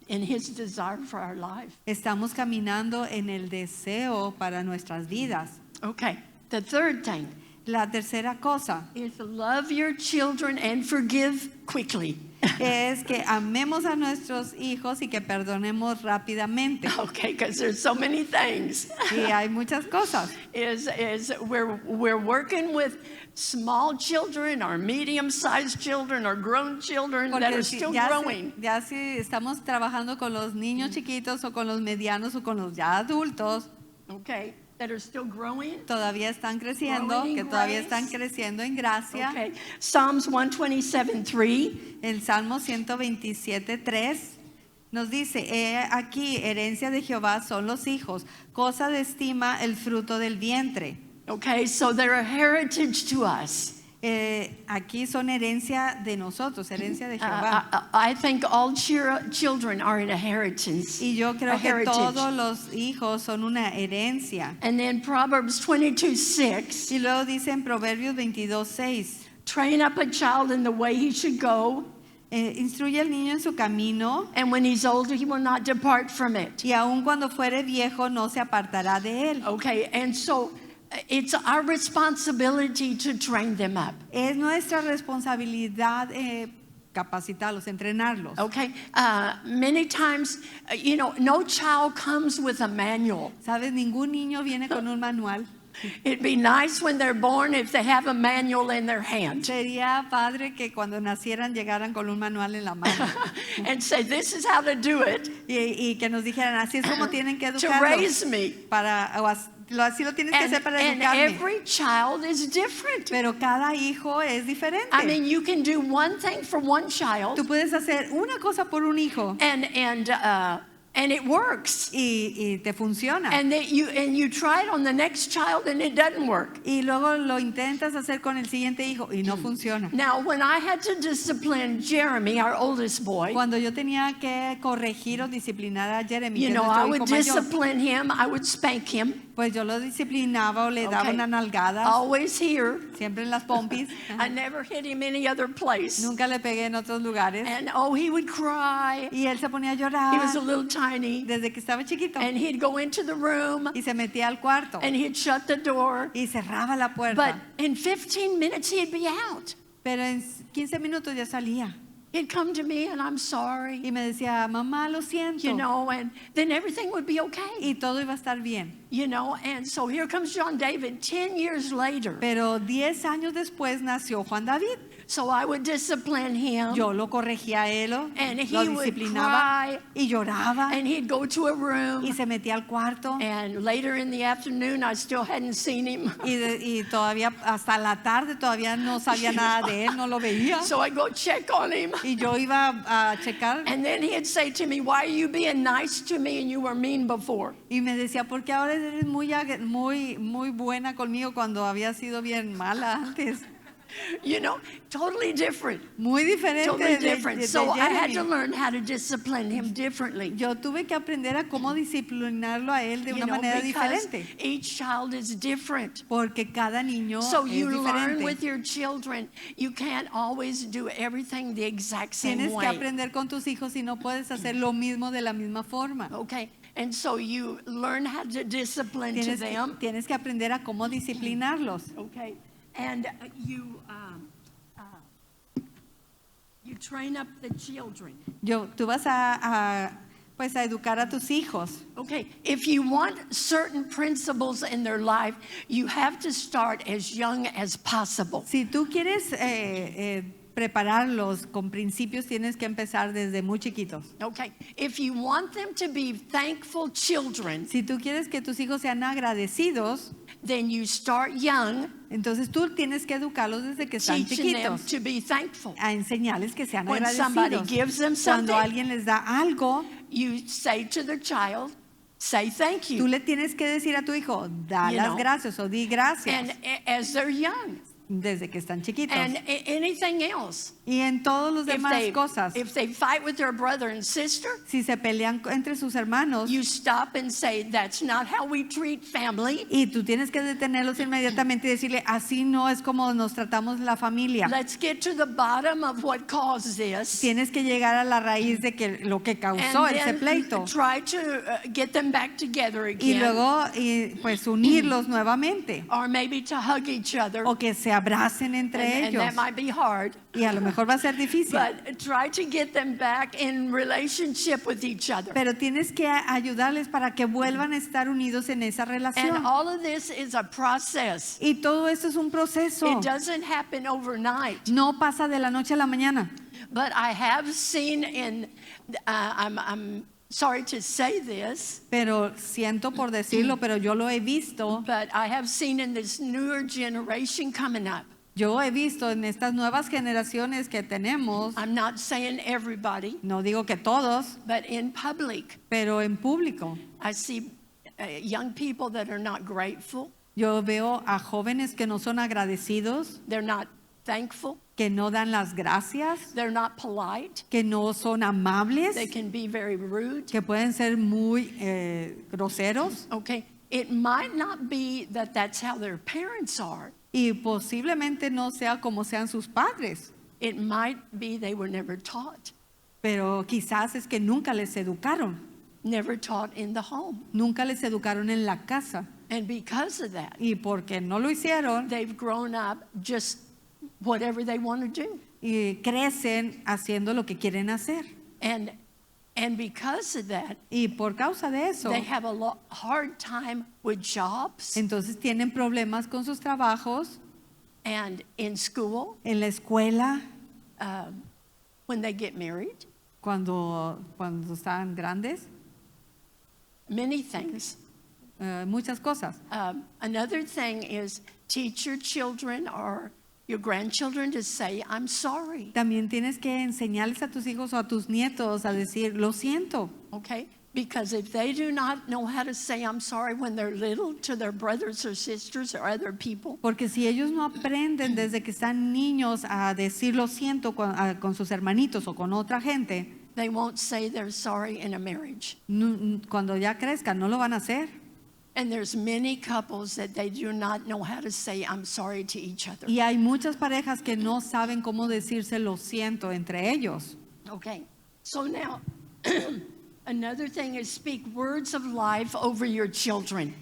in His desire for our life. Estamos caminando en el deseo para nuestras vidas. Okay, the third thing La tercera cosa is love your children and forgive quickly. es que amemos a nuestros hijos y que perdonemos rápidamente. Okay, because there's so many things. Y hay muchas cosas. is we're working with small children or medium-sized children or grown children that Porque are si, still ya, growing. ya si estamos trabajando con los niños chiquitos o con los medianos o con los ya adultos, Okay, that are still growing. todavía están creciendo, Growing que in todavía grace. están creciendo en gracia. Okay, Psalms 127:3. El Salmo 127:3 nos dice, he aquí, herencia de Jehová son los hijos, cosa de estima el fruto del vientre. Okay, so they're a heritage to us. Aquí son herencia de nosotros, herencia de Jehová. I think all children are an inheritance. Y yo a creo que heritage. todos los hijos son una herencia. And then Proverbs 22:6. Y luego dice en Proverbios 22:6, Train up a child in the way he should go, instruye al niño en su camino, and when he's older, he will not depart from it. y aun cuando fuere viejo no se apartará de él. Okay, and so it's our responsibility to train them up. Es nuestra responsabilidad capacitarlos, entrenarlos. Okay, many times, no child comes with a manual. ¿Sabes? Ningún niño viene con un manual. It'd be nice when they're born if they have a manual in their hand Sería padre que cuando nacieran llegaran con un manual en la mano and say, this is how to do it y que nos dijeran, así es como tienen que to educarlos. raise me. Así lo tienes que hacer para And educarme. every child is different. Pero cada hijo es diferente. I mean, you can do one thing for one child Tú puedes hacer una cosa por un hijo and And it works. y te funciona. And you try it on the next child and it doesn't work. Y luego lo intentas hacer con el siguiente hijo y no funciona. Now, when I had to discipline Jeremy, our oldest boy, Cuando yo tenía que corregir o disciplinar a Jeremy, you que es know, I nuestro would hijo mayor, discipline him, I would spank him, pues yo lo disciplinaba o le daba Okay. una nalgada, always here. siempre en las pompis. I never hit him any other place. Nunca le pegué en otros lugares. And oh, he would cry. Y él se ponía a He llorar was a little tiny. desde que estaba chiquito. And he'd go into the room Y se metía al cuarto and he'd shut the door. y cerraba la But puerta. in 15 minutes, he'd be out. Pero en 15 minutos ya salía. He'd come to me and I'm sorry, Y me decía, mamá, lo siento. you know, and then everything would be okay, Y todo iba a estar bien. you know. And so here comes John David 10 years later. Pero 10 años después nació Juan David. So I would discipline him. Yo lo corregía a él, And lo he would disciplinaba cry. y lloraba And he'd go to a y room. se metía al cuarto. And later in the afternoon, I still hadn't seen him. Y todavía hasta la tarde todavía no sabía nada de él, no lo veía. So I'd go check on him. Y yo iba a checar And then he'd say to me, why are you being nice to me and you were mean before? y me decía, ¿por qué ahora eres muy buena conmigo cuando había sido bien mala antes? You know, totally different. Muy diferente Totally de different. So I had to Jeremy. learn how to discipline him differently. Yo tuve que aprender a cómo disciplinarlo a él de You una know, manera because diferente. each child is different. Porque cada niño So es you learn with diferente. your children. You can't always do everything the exact same Tienes que way. aprender con tus hijos y no puedes hacer lo mismo de la misma forma. Okay? And so you learn how to discipline to them. Tienes que aprender a cómo disciplinarlos. Okay? And you train up the children. Tú vas pues a educar a tus hijos. Okay, if you want certain principles in their life, you have to start as young as possible. Si tú quieres prepararlos con principios, tienes que empezar desde muy chiquitos. Okay, if you want them to be thankful children, Si tú quieres que tus hijos sean agradecidos, then you start young, entonces tú tienes que educarlos desde que están teaching them chiquitos. to be thankful. A enseñarles que sean When somebody agradecidos. gives them Cuando something, alguien les da algo, you say to the child, say thank tú you. le tienes que decir a tu hijo, da You las know. gracias o di gracias And as they're young, desde que están chiquitos. and anything else. Y en todos los demás cosas, If they fight with their brother and sister, si se pelean entre sus hermanos, you stop and say, that's not how we treat family. y tú tienes que detenerlos inmediatamente y decirle, así no es como nos tratamos la familia. Let's get to the bottom of what caused this. Tienes que llegar a la raíz de que lo que causó And ese then pleito. try to get them back together Y again. luego, pues unirlos nuevamente. Or maybe to hug each other. O que se abracen entre And ellos. that might be hard. Y a lo mejor va a ser difícil. But try to get them back in relationship with each other. Pero tienes que ayudarles para que vuelvan a estar unidos en esa And relación. all of this is a process. Y todo esto es un proceso. It doesn't happen overnight. No pasa de la noche a la mañana. But I have seen in, I'm sorry to say this, Pero siento por decirlo, pero yo lo he visto. but I have seen in this newer generation coming up. Yo he visto en estas nuevas generaciones que tenemos, I'm not saying everybody, no digo que todos, but in public, pero en público. I see young people that are not grateful, Yo veo a jóvenes que no son agradecidos, they're not thankful, que no dan las gracias, they're not polite, que no son amables, they can be very rude. que pueden ser muy groseros Okay, it might not be that that's how their parents are. y posiblemente no sea como sean sus padres, It might be they were never taught quizás es que nunca les educaron, in the home. nunca les educaron en la casa And because of that, y porque no lo hicieron they've grown up just whatever they want to do. y crecen haciendo lo que quieren hacer. And because of that, Y por causa de eso, they have a hard time with jobs entonces tienen problemas con sus trabajos, and in school en la escuela, when they get married, cuando están grandes, many things. muchas cosas. Another thing is teach your children or your grandchildren to say, I'm sorry. También tienes que enseñarles a tus hijos o a tus nietos a decir, lo siento. Okay? Because if they do not know how to say I'm sorry when they're little to their brothers or sisters or other people, Porque si ellos no aprenden desde que están niños a decir lo siento con sus hermanitos o con otra gente, they won't say they're sorry in a marriage. cuando ya crezcan no lo van a hacer. And there's many couples that they do not know how to say I'm sorry to each other. Y hay muchas parejas que no saben cómo decirse lo siento entre ellos. Okay, so now another thing is speak words of life over your children.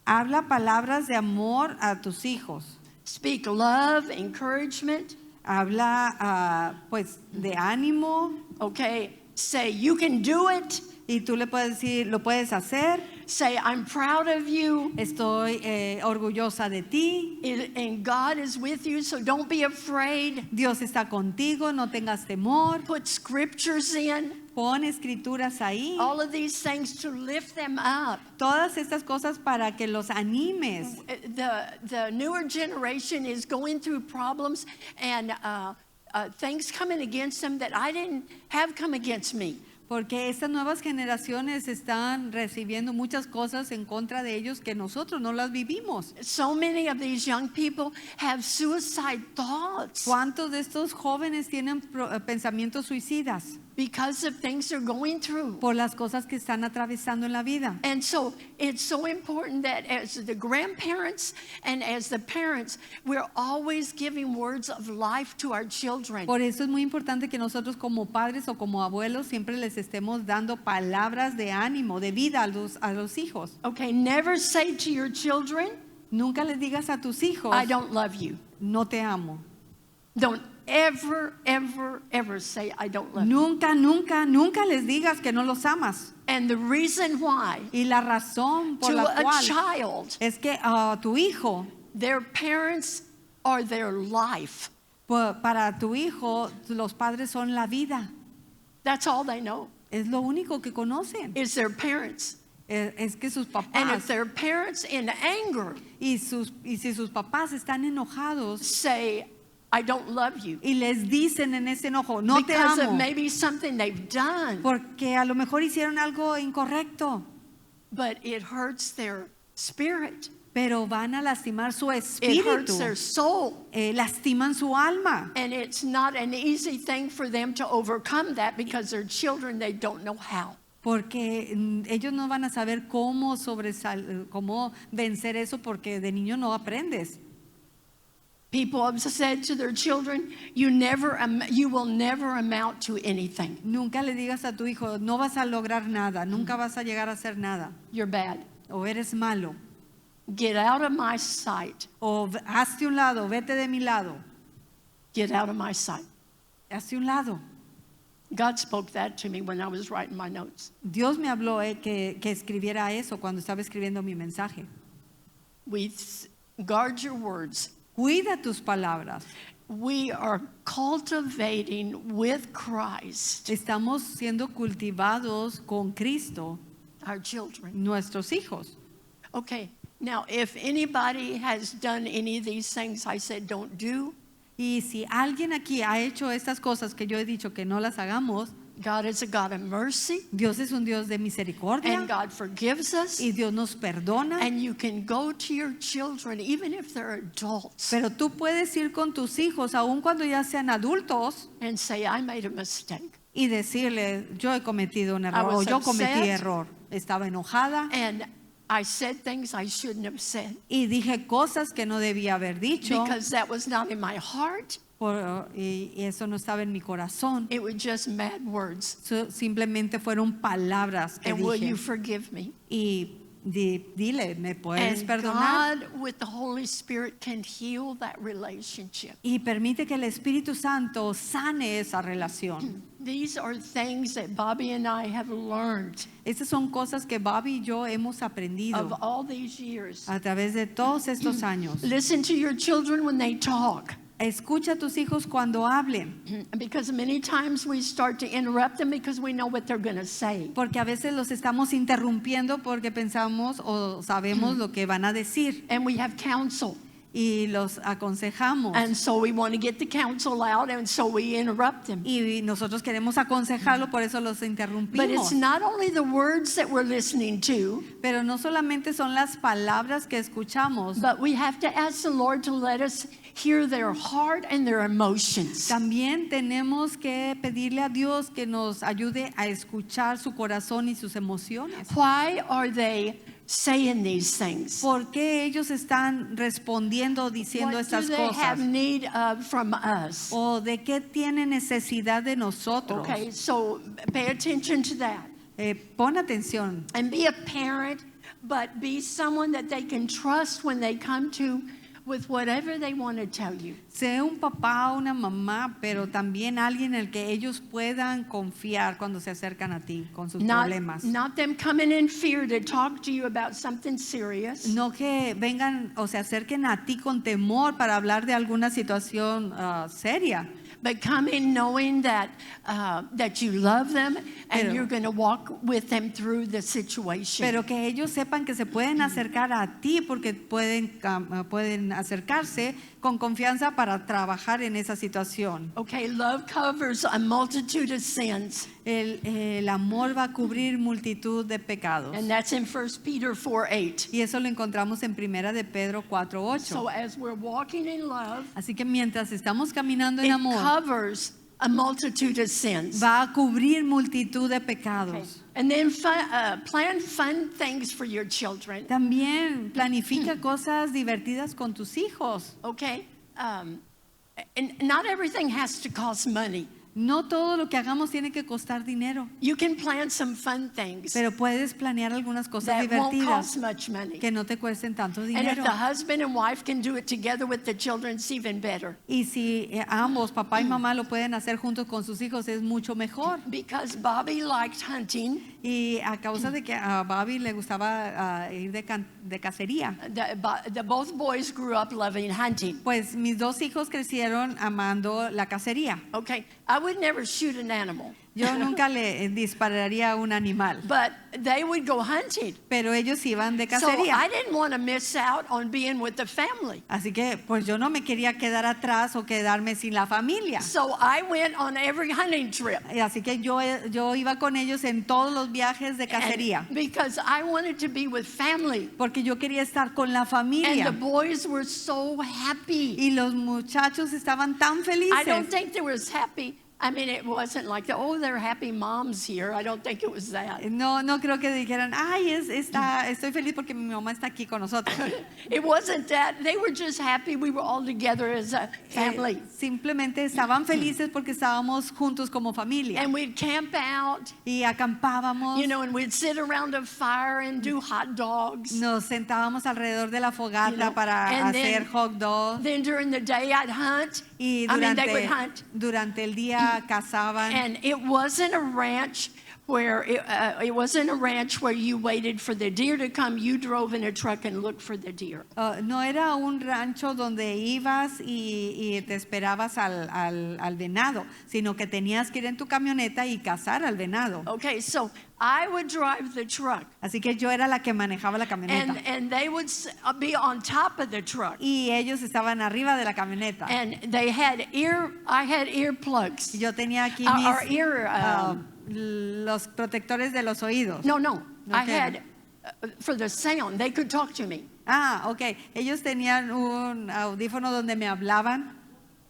Habla palabras de amor a tus hijos. Speak love, encouragement. Habla pues de ánimo. Okay, say you can do it. Y tú le puedes decir, lo puedes hacer. Say I'm proud of you. Estoy orgullosa de ti. And God is with you, so don't be afraid. Dios está contigo, no tengas temor. Put scriptures in. Pon escrituras ahí. All of these things to lift them up. Todas estas cosas para que los animes. The newer generation is going through problems and things coming against them that I didn't have come against me. Porque estas nuevas generaciones están recibiendo muchas cosas en contra de ellos que nosotros no las vivimos. So many of these young people have suicide thoughts ¿Cuántos de estos jóvenes tienen pensamientos suicidas? because of things they're going through. Por las cosas que están atravesando en la vida. And so it's so important that as the grandparents and as the parents, we're always giving words of life to our children. Por eso es muy importante que nosotros como padres o como abuelos siempre les estemos dando palabras de ánimo, de vida a los hijos. Okay, never say to your children, Nunca les digas a tus hijos, I don't love you. no te amo. Don't ever, ever, ever say I don't love you. Nunca, nunca, nunca les digas que no los amas. And the reason why Y la razón por to la a cual child, es que a tu hijo, their parents are their life. para tu hijo, los padres son la vida. That's all they know Es lo único que conocen. is their parents. Es que sus And if papás their parents in anger y si sus papás están enojados say, I don't love you, y les dicen en ese enojo, no te because of amo, maybe something they've done, porque a lo mejor hicieron algo incorrecto, but it hurts their spirit. pero van a lastimar su It espíritu, hurts their soul. lastiman su alma. And it's not an easy thing for them to overcome that because they're children, they don't know how. Porque ellos no van a saber cómo cómo vencer eso porque de niño no aprendes. People have said to their children, you will never amount to anything. Nunca le digas a tu hijo, no vas a lograr nada, nunca vas a llegar a hacer nada, You're bad. o eres malo, Get out of my sight. o hazte un lado, vete de mi lado, Get out of my sight. hazte un lado. God spoke that to me when I was writing my notes. Dios me habló que escribiera eso cuando estaba escribiendo mi mensaje. Guard your words. Cuida tus palabras. We are cultivating with Christ Estamos siendo cultivados con Cristo, our children. nuestros hijos. Okay, now if anybody has done any of these things I said don't do, Y si alguien aquí ha hecho estas cosas que yo he dicho que no las hagamos, God is a God of mercy, Dios es un Dios de misericordia and God forgives us. y Dios nos perdona. And you can go to your children, even if they're adults, Pero tú puedes ir con tus hijos, aun cuando ya sean adultos, and say, I made a mistake. y decirle, yo he cometido un error, I o was yo cometí upset. error. Estaba enojada And I said things I shouldn't have said y dije cosas que no debía haber dicho, because that was not in my heart. y eso no estaba en mi corazón. It was just mad words. Simplemente fueron palabras que And will dije. you forgive me? Y dile, ¿me puedes And perdonar? God with the Holy Spirit can heal that relationship. Y permite que el Espíritu Santo sane esa relación. These are things that Bobby and I have learned Estas son cosas que Bobby y yo hemos aprendido of all these years. a través de todos estos años. Listen to your children when they talk. Escucha a tus hijos cuando hablen, Because many times we start to interrupt them because we know what they're going to say. porque a veces los estamos interrumpiendo porque pensamos o sabemos lo que van a decir. And we have counsel. y los aconsejamos. And so we want to get the counsel out, and so we interrupt them. Y nosotros queremos aconsejarlo, por eso los But interrumpimos. it's not only the words that we're listening to, Pero no solamente son las palabras que escuchamos, but we have to ask the Lord to let us hear their heart and their emotions. también tenemos que pedirle a Dios que nos ayude a escuchar su corazón y sus emociones. Why are they saying these things? ¿Por qué ellos están respondiendo, diciendo What do estas they have cosas? need of from us? ¿O de qué tienen necesidad de nosotros? Okay, so pay attention to that. Pon atención. And be a parent, but be someone that they can trust when they come to with whatever they want to tell you. Sé un papá o una mamá, pero también alguien en el que ellos puedan confiar cuando se acercan a ti con sus problemas. Not them coming in fear to talk to you about something serious. No que vengan o se acerquen a ti con temor para hablar de alguna situación seria, But come in knowing that that you love them and Pero- you're going to walk with them through the situation. pero que ellos sepan que se pueden acercar a ti porque pueden acercarse con confianza para trabajar en esa situación. Okay, love covers a multitude of sins. El amor va a cubrir multitud de pecados. And that's in 1 Peter 4:8. Y eso lo encontramos en Primera de Pedro 4:8. So as we're walking in love, Así que mientras estamos caminando en it amor, covers a multitude of sins. va a cubrir multitud de Okay. pecados. And then plan fun things for your children. También planifica cosas divertidas con tus hijos. Okay? And not everything has to cost money. No todo lo que hagamos tiene que costar dinero, You can plan some fun things pero puedes planear algunas cosas that won't divertidas cost much money. que no te cuesten tanto And if dinero. the husband and wife can do it together with the children, it's even better. Y si ambos, papá y mamá, lo pueden hacer juntos con sus hijos, es mucho mejor. Because Bobby liked hunting, Y a causa de que a Bobby le gustaba ir de cacería, both boys grew up loving hunting. pues mis dos hijos crecieron amando la cacería. Okay, I would never shoot an animal, Yo nunca le dispararía a un animal, but they would go hunting. pero ellos iban de So I cacería. didn't want to miss out on being with the family. Así que pues yo no me quería quedar atrás o quedarme sin la familia. So I went on every hunting trip. Y así que yo iba con ellos en todos los viajes de cacería, And because I wanted to be with family. porque yo quería estar con la And the familia. boys were so happy. Y los muchachos estaban tan I don't felices. think they were as happy. I mean, it wasn't like, oh, they're happy moms here. I don't think it was that. No creo que dijeran, ay, estoy feliz porque mi mamá está aquí con nosotros. It wasn't that. They were just happy we were all together as a family. Simplemente estaban felices porque estábamos juntos como familia. And we'd camp out, Y acampábamos, you know, and we'd sit around a fire and do hot dogs. nos sentábamos alrededor de la fogata You know, para and hacer hot dogs. Then during the day I'd hunt. Y I mean, they would hunt. durante el día cazaban. And it wasn't a ranch where you waited for the deer to come. You drove in a truck and looked for the deer. No era un rancho donde ibas y te esperabas al venado, sino que tenías que ir en tu camioneta y cazar al venado. Okay, so I would drive the truck, Así que yo era la que manejaba la camioneta. and they would be on top of the truck, Y ellos estaban arriba de la camioneta. and I had earplugs. Y yo tenía aquí Our mis, ear, los protectores de los oídos. no, I Okay. had for the sound. They could talk to me, Ok. Ellos tenían un audífono donde me hablaban,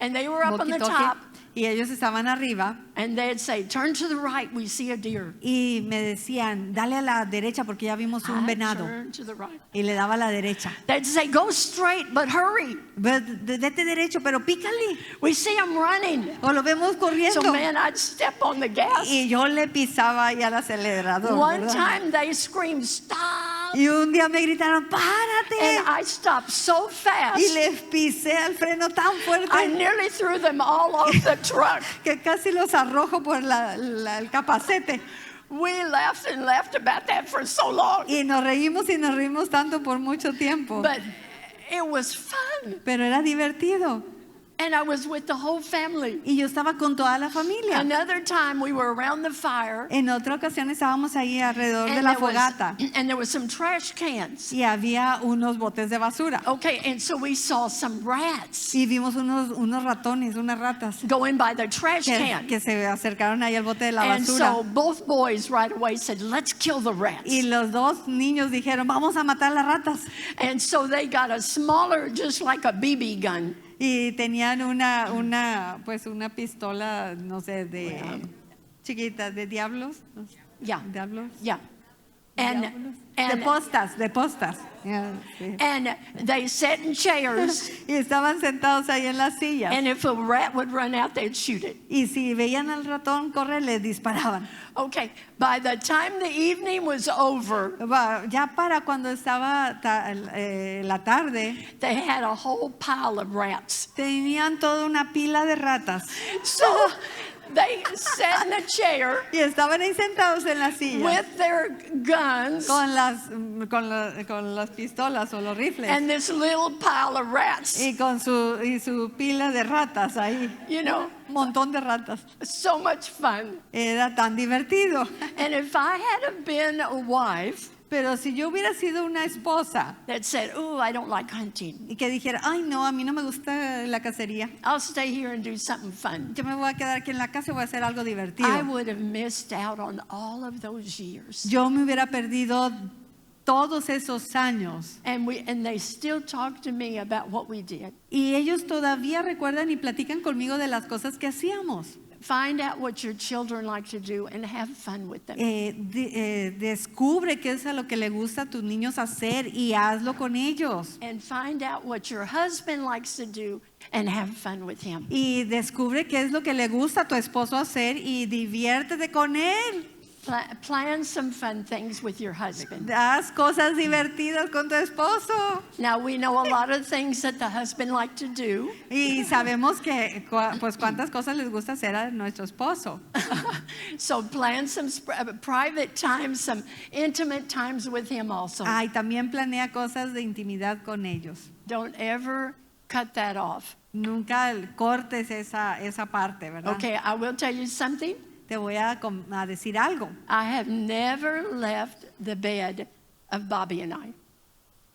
and they were up on the walkie-talkie, top, y ellos estaban arriba and they'd say, "Turn to the right. We see a deer." y me decían, dale a la derecha porque ya vimos un I venado. turn to the right. Y le daba a la derecha. They'd say, "Go straight, but hurry. Vete derecho, pero pícale. We see them running." O lo vemos corriendo. So man, I'd step on the gas. Y yo le pisaba ahí al acelerador. One ¿verdad? time they screamed, "Stop!" Y un día me gritaron, And párate. I stopped so fast, Y les pisé al freno tan I fuerte nearly threw them all off the truck. que casi los arrojo por el capacete. We laughed and laughed about that for so long. Y nos reímos tanto por mucho tiempo. But it was fun. Pero era divertido. And I was with the whole family. Y yo estaba con toda la familia. Another time we were around the fire. En otra ocasión estábamos ahí alrededor de la fogata. And there was some trash cans. Y había unos botes de basura. Okay, and so we saw some rats Y vimos unos ratones, unas ratas going by the trash que, can. que se acercaron ahí al bote de la And basura. so both boys right away said, let's kill the rats. Y los dos niños dijeron, vamos a matar las ratas. And so they got a smaller, just like a BB gun. Y tenían pues una pistola, no sé, de chiquita, de diablos. No sé, Yeah, diablos. yeah. And, Diablos. De postas. Yeah, sí. and they sat in chairs, Y estaban sentados ahí en las sillas. and if a rat would run out, they'd shoot it. Y si veían al ratón correr, les disparaban. Okay, by the time the evening was over, Ya para cuando estaba la tarde, they had a whole pile of rats. tenían toda una pila de ratas. So they sat in a chair Y estaban ahí sentados en las sillas with their guns con las pistolas o los rifles. and this little pile of rats, Y con su pila de ratas ahí. you know, Un montón de ratas. so much fun. Era tan divertido. And if I had have been a wife Pero si yo hubiera sido una esposa that said, oh, I don't like hunting, y que dijera, ay no, a mí no me gusta la cacería, I'll stay here and do something fun, yo me voy a quedar aquí en la casa y voy a hacer algo divertido. I would have missed out on all of those years. Yo me hubiera perdido todos esos años. And they still talk to me about what we did. Y ellos todavía recuerdan y platican conmigo de las cosas que hacíamos. Find out what your children like to do and have fun with them. Descubre qué es a lo que le gusta a tus niños hacer y hazlo con ellos. And find out what your husband likes to do and have fun with him. Y descubre qué es lo que le gusta a tu esposo hacer y diviértete con él. Plan some fun things with your husband. Haz cosas divertidas con tu esposo. Now we know a lot of things that the husband like to do. Y sabemos que pues cuántas cosas les gusta hacer a nuestro esposo. So plan some private times, some intimate times with him also. Y también planea cosas de intimidad con ellos. Don't ever cut that off. Nunca cortes esa parte, ¿verdad? Okay, I will tell you something. Te voy a decir algo. I have never left the bed of Bobby and I.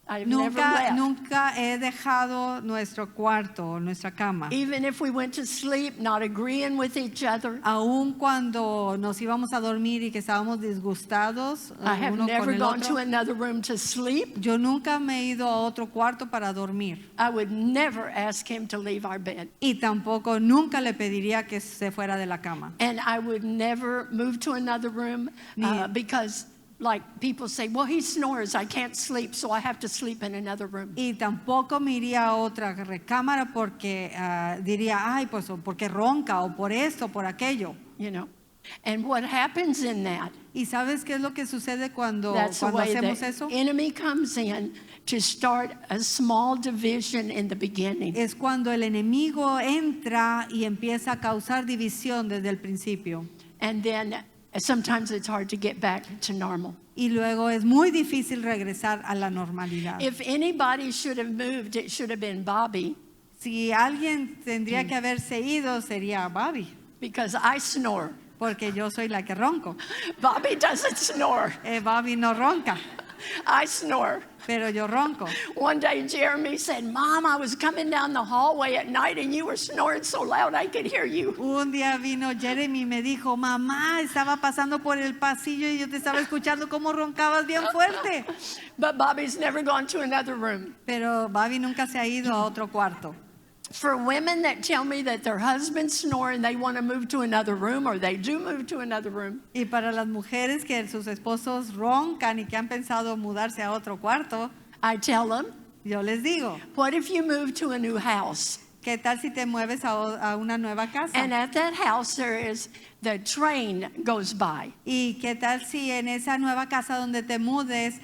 I've never left. Nunca he dejado nuestro cuarto, nuestra cama. Even if we went to sleep, not agreeing with each other. Aun cuando nos íbamos a dormir y que estábamos disgustados I have uno never con el gone otro. to another room to sleep. Yo nunca me he ido a otro cuarto para dormir. I would never ask him to leave our bed. Y tampoco nunca le pediría que se fuera de la cama. And I would never move to another room because like people say, well, he snores, I can't sleep, so I have to sleep in another room. Y tampoco me iría a otra recámara porque diría, ay, pues o porque ronca o por esto, por aquello. You know. And what happens in that? ¿Y sabes qué es lo que sucede cuando That's the way hacemos the eso? enemy comes in to start a small division in the beginning. Es cuando el enemigo entra y empieza a causar división desde el principio. And then sometimes it's hard to get back to normal. Y luego es muy difícil regresar a la normalidad. If anybody should have moved, it should have been Bobby, Si alguien tendría que haberse ido, sería Bobby, because I snore. porque yo soy la que ronco. Bobby doesn't snore. Bobby no ronca, I snore. pero yo ronco. One day Jeremy said, Mom, I was coming down the hallway at night and you were snoring so loud I could hear you. Un día vino Jeremy y me dijo, mamá, estaba pasando por el pasillo y yo te estaba escuchando cómo roncabas bien fuerte. But Bobby's never gone to another room. Pero Bobby nunca se ha ido a otro cuarto. For women that tell me that their husbands snore and they want to move to another room, or they do move to another room, Y para las mujeres que sus esposos roncan y que han pensado mudarse a otro cuarto, I tell them, yo les digo, what if you move to a new house? ¿qué tal si te mueves a una nueva casa? And at that house the train goes by. ¿Y qué tal si en esa nueva casa donde te mudes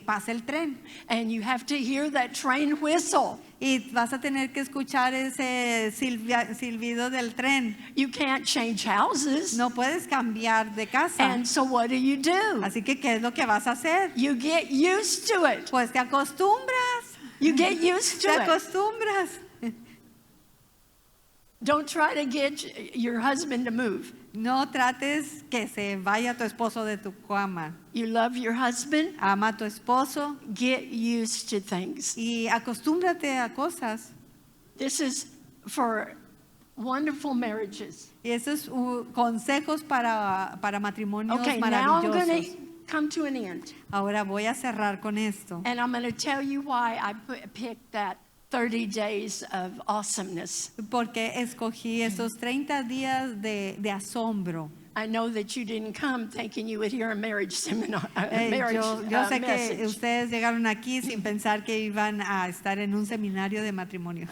pasa el tren? And you have to hear that train whistle. Y vas a tener que escuchar ese silbido del tren. You can't change houses. No puedes cambiar de casa. And so what do? Así que, ¿qué es lo que vas a hacer? You get used to it. Pues te acostumbras. You get used to Te it. acostumbras. Don't try to get your husband to move. No trates que se vaya tu esposo de tu cama. You love your husband, Ama a tu esposo get used to things. y acostúmbrate a cosas. This is for wonderful marriages. Y esos consejos para matrimonios Okay, now I'm going maravillosos. to come to an end. Ahora voy a cerrar con esto. And I'm going to tell you why I picked that 30 days of awesomeness. Porque escogí esos 30 días de asombro. I know that you didn't come thinking you would hear a marriage seminar, a marriage Yo sé que message. ustedes llegaron aquí sin pensar que iban a estar en un seminario de matrimonio.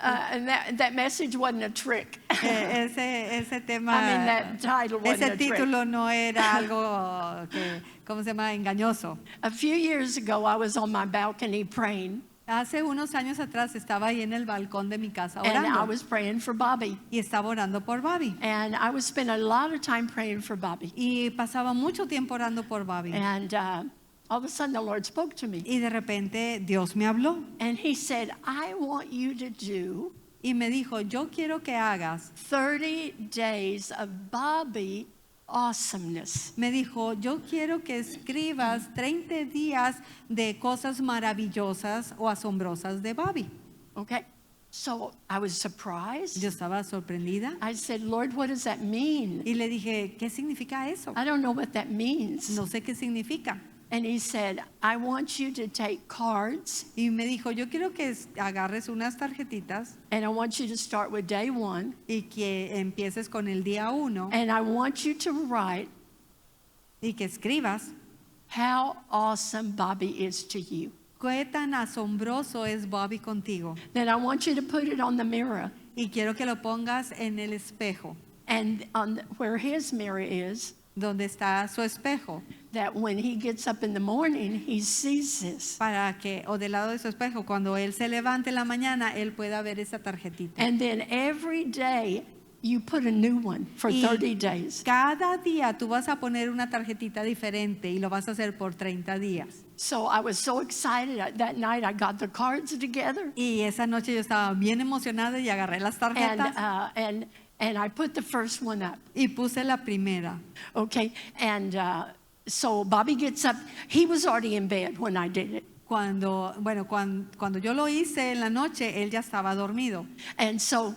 And that message wasn't a trick. Ese tema, I mean, that title wasn't ese a trick. título no era algo que, ¿cómo se llama? Engañoso. A few years ago, I was on my balcony praying, Hace unos años atrás estaba ahí en el balcón de mi casa and I orando was praying for Bobby. y estaba orando por Bobby. And I was spending a lot of time praying for Bobby. Y pasaba mucho tiempo orando por Bobby. And all of a sudden, the Lord spoke to me. Y de repente Dios me habló And He said, I want you to do y me dijo, yo quiero que hagas. 30 days of Bobby awesomeness. Me dijo, yo quiero que escribas 30 días de cosas maravillosas o asombrosas de Bobby. Okay? So I was surprised. Yo estaba sorprendida I said, Lord, what does that mean? y le dije, ¿qué significa eso? I don't know what that means. No sé qué significa. And He said, I want you to take cards Y me dijo, yo quiero que agarres unas tarjetitas and I want you to start with day 1 y que empieces con el día 1 and I want you to write y que escribas how awesome Bobby is to you. qué tan asombroso es Bobby contigo. Then I want you to put it on the mirror Y quiero que lo pongas en el espejo, and on where his mirror is, donde está su espejo, that when he gets up in the morning, he sees this. para que, o del lado de su espejo, cuando él se levante en la mañana, él pueda ver esa tarjetita. And then every day you put a new one for Y 30 days. cada día tú vas a poner una tarjetita diferente y lo vas a hacer por 30 días. So I was so excited. That night I got the cards together Y esa noche yo estaba bien emocionada y agarré las tarjetas and I put the first one up. y puse la primera. Okay, and so Bobby gets up. He was already in bed when I did it. Cuando yo lo hice en la noche, él ya estaba dormido. And so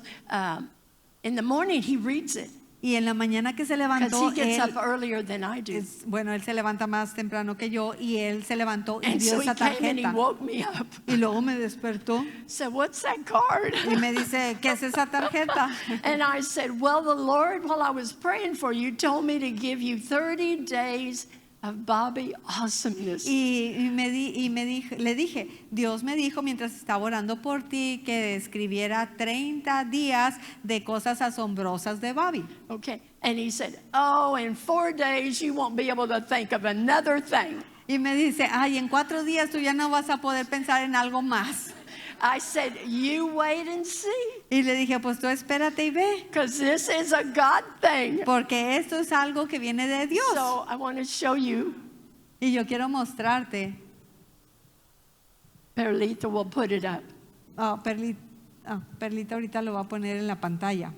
in the morning he reads it Y en la mañana que se because levantó, he gets él, up earlier than I do. él se levanta más temprano que yo y él se levantó y And vio so he esa came and he tarjeta. woke me up. Y luego me despertó Said, "What's that card?" y me dice, ¿qué es esa tarjeta? And I said, "Well, the Lord, while I was praying for you, told me to give you 30 days of Bobby awesomeness." Le dije, Dios me dijo mientras estaba orando por ti que escribiera 30 días de cosas asombrosas de Bobby. Okay. And he said, "Oh, in 4 days you won't be able to think of another thing." Y me dice, ay, en 4 días tú ya no vas a poder pensar en algo más. I said, "You wait and see, Y le dije, pues tú espérate y ve, because this is a God thing." porque esto es algo que viene de Dios. So I want to show you. Y yo quiero mostrarte. Perlita will put it up. Perlita ahorita lo va a poner en la pantalla.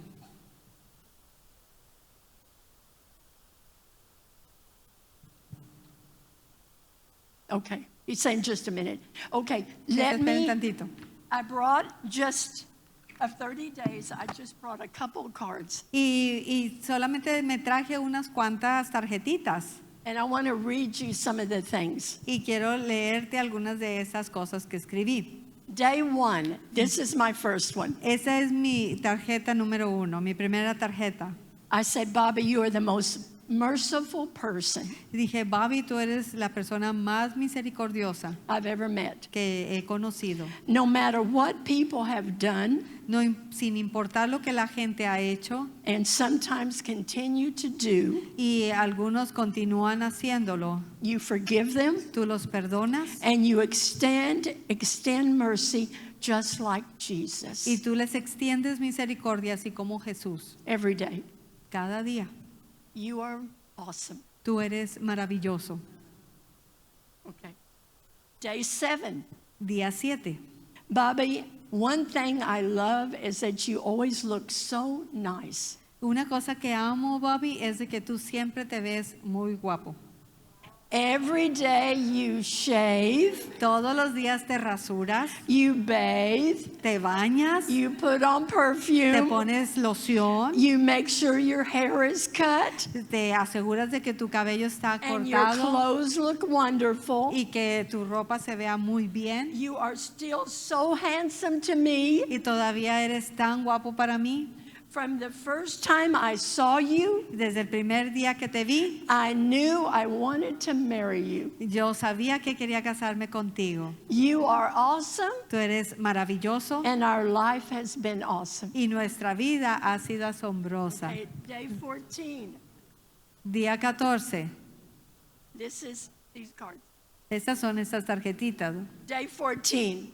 Okay. He's saying just a minute. Okay. Esperen tantito. I brought just of 30 days, I just brought a couple of cards. Y solamente me traje unas cuantas tarjetitas. And I want to read you some of the things. Y quiero leerte algunas de esas cosas que escribí. Day 1, this is my first one. Esa es mi tarjeta número 1, mi primera tarjeta. I said, Bobby, you are the most merciful person Dije, Bobby, tú eres la persona más misericordiosa I've ever met. que he conocido. No matter what people have done No, sin importar lo que la gente ha hecho, and sometimes continue to do, y algunos continúan haciéndolo, you forgive them tú los perdonas and you extend mercy just like y Jesus tú les extiendes misericordia así como Jesús. every day. Cada día. You are awesome. Tú eres maravilloso. Okay. Day 7. Día 7. Bobby, One thing I love is that you always look so nice. Una cosa que amo, Bobby, es de que tú siempre te ves muy guapo. Every day you shave, Todos los días te rasuras, you bathe, te bañas, you put on te perfume, pones loción, you make sure your hair is cut, te aseguras de que tu cabello está and your cortado clothes look wonderful. y que tu ropa se vea muy bien. You are still so handsome to me. Y todavía eres tan guapo para mí. From the first time I saw you, Desde el primer día que te vi, I knew I wanted to marry you. yo sabía que quería casarme contigo. You are awesome, Tú eres maravilloso and our life has been awesome. y nuestra vida ha sido asombrosa. Okay, day 14. Día 14. This is these cards. Estas son estas tarjetitas. Day 14.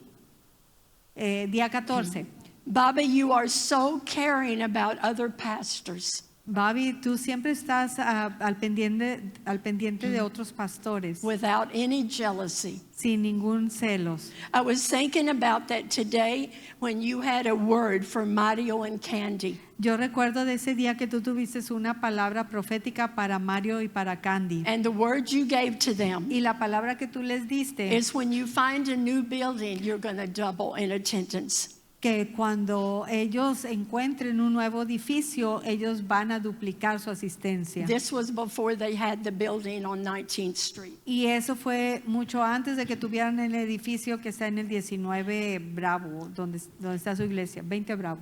Día 14. Baba, you are so caring about other pastors. Bobby, tú siempre estás al pendiente de otros pastores, Without any jealousy. sin ningún celos. I was thinking about that today when you had a word for Mario and Candy. Yo recuerdo de ese día que tú tuviste una palabra profética para Mario y para Candy. And the word you gave to them Y la palabra que tú les diste is when you find a new building, you're going to double in attendance. que cuando ellos encuentren un nuevo edificio, ellos van a duplicar su asistencia. This was before they had the building on 19th Street. Y eso fue mucho antes de que tuvieran el edificio que está en el 19 Bravo, donde está su iglesia, 20 Bravo.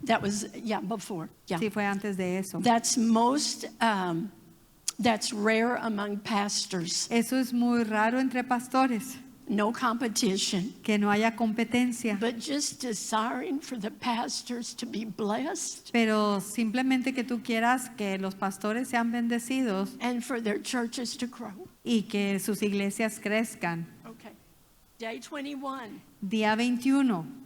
That was, before. Yeah. Sí, fue antes de eso. That's rare among pastors. Eso es muy raro entre pastores, No competition, que no haya competencia, but just desiring for the pastors to be blessed pero simplemente que tú quieras que los pastores sean bendecidos and for their churches to grow. y que sus iglesias crezcan. Okay. Day 21. Día 21.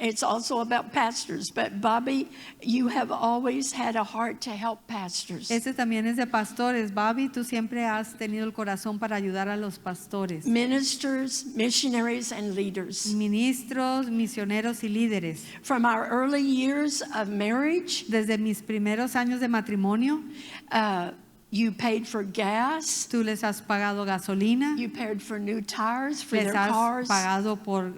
It's also about pastors, but Bobby, you have always had a heart to help pastors. Este también es de pastores. Bobby, tú siempre has tenido el corazón para ayudar a los pastores, Ministers, missionaries, and leaders. ministros, misioneros y líderes. From our early years of marriage, Desde mis primeros años de matrimonio, you paid for gas, tú les has pagado gasolina, you paid for new tires for les their has cars. pagado por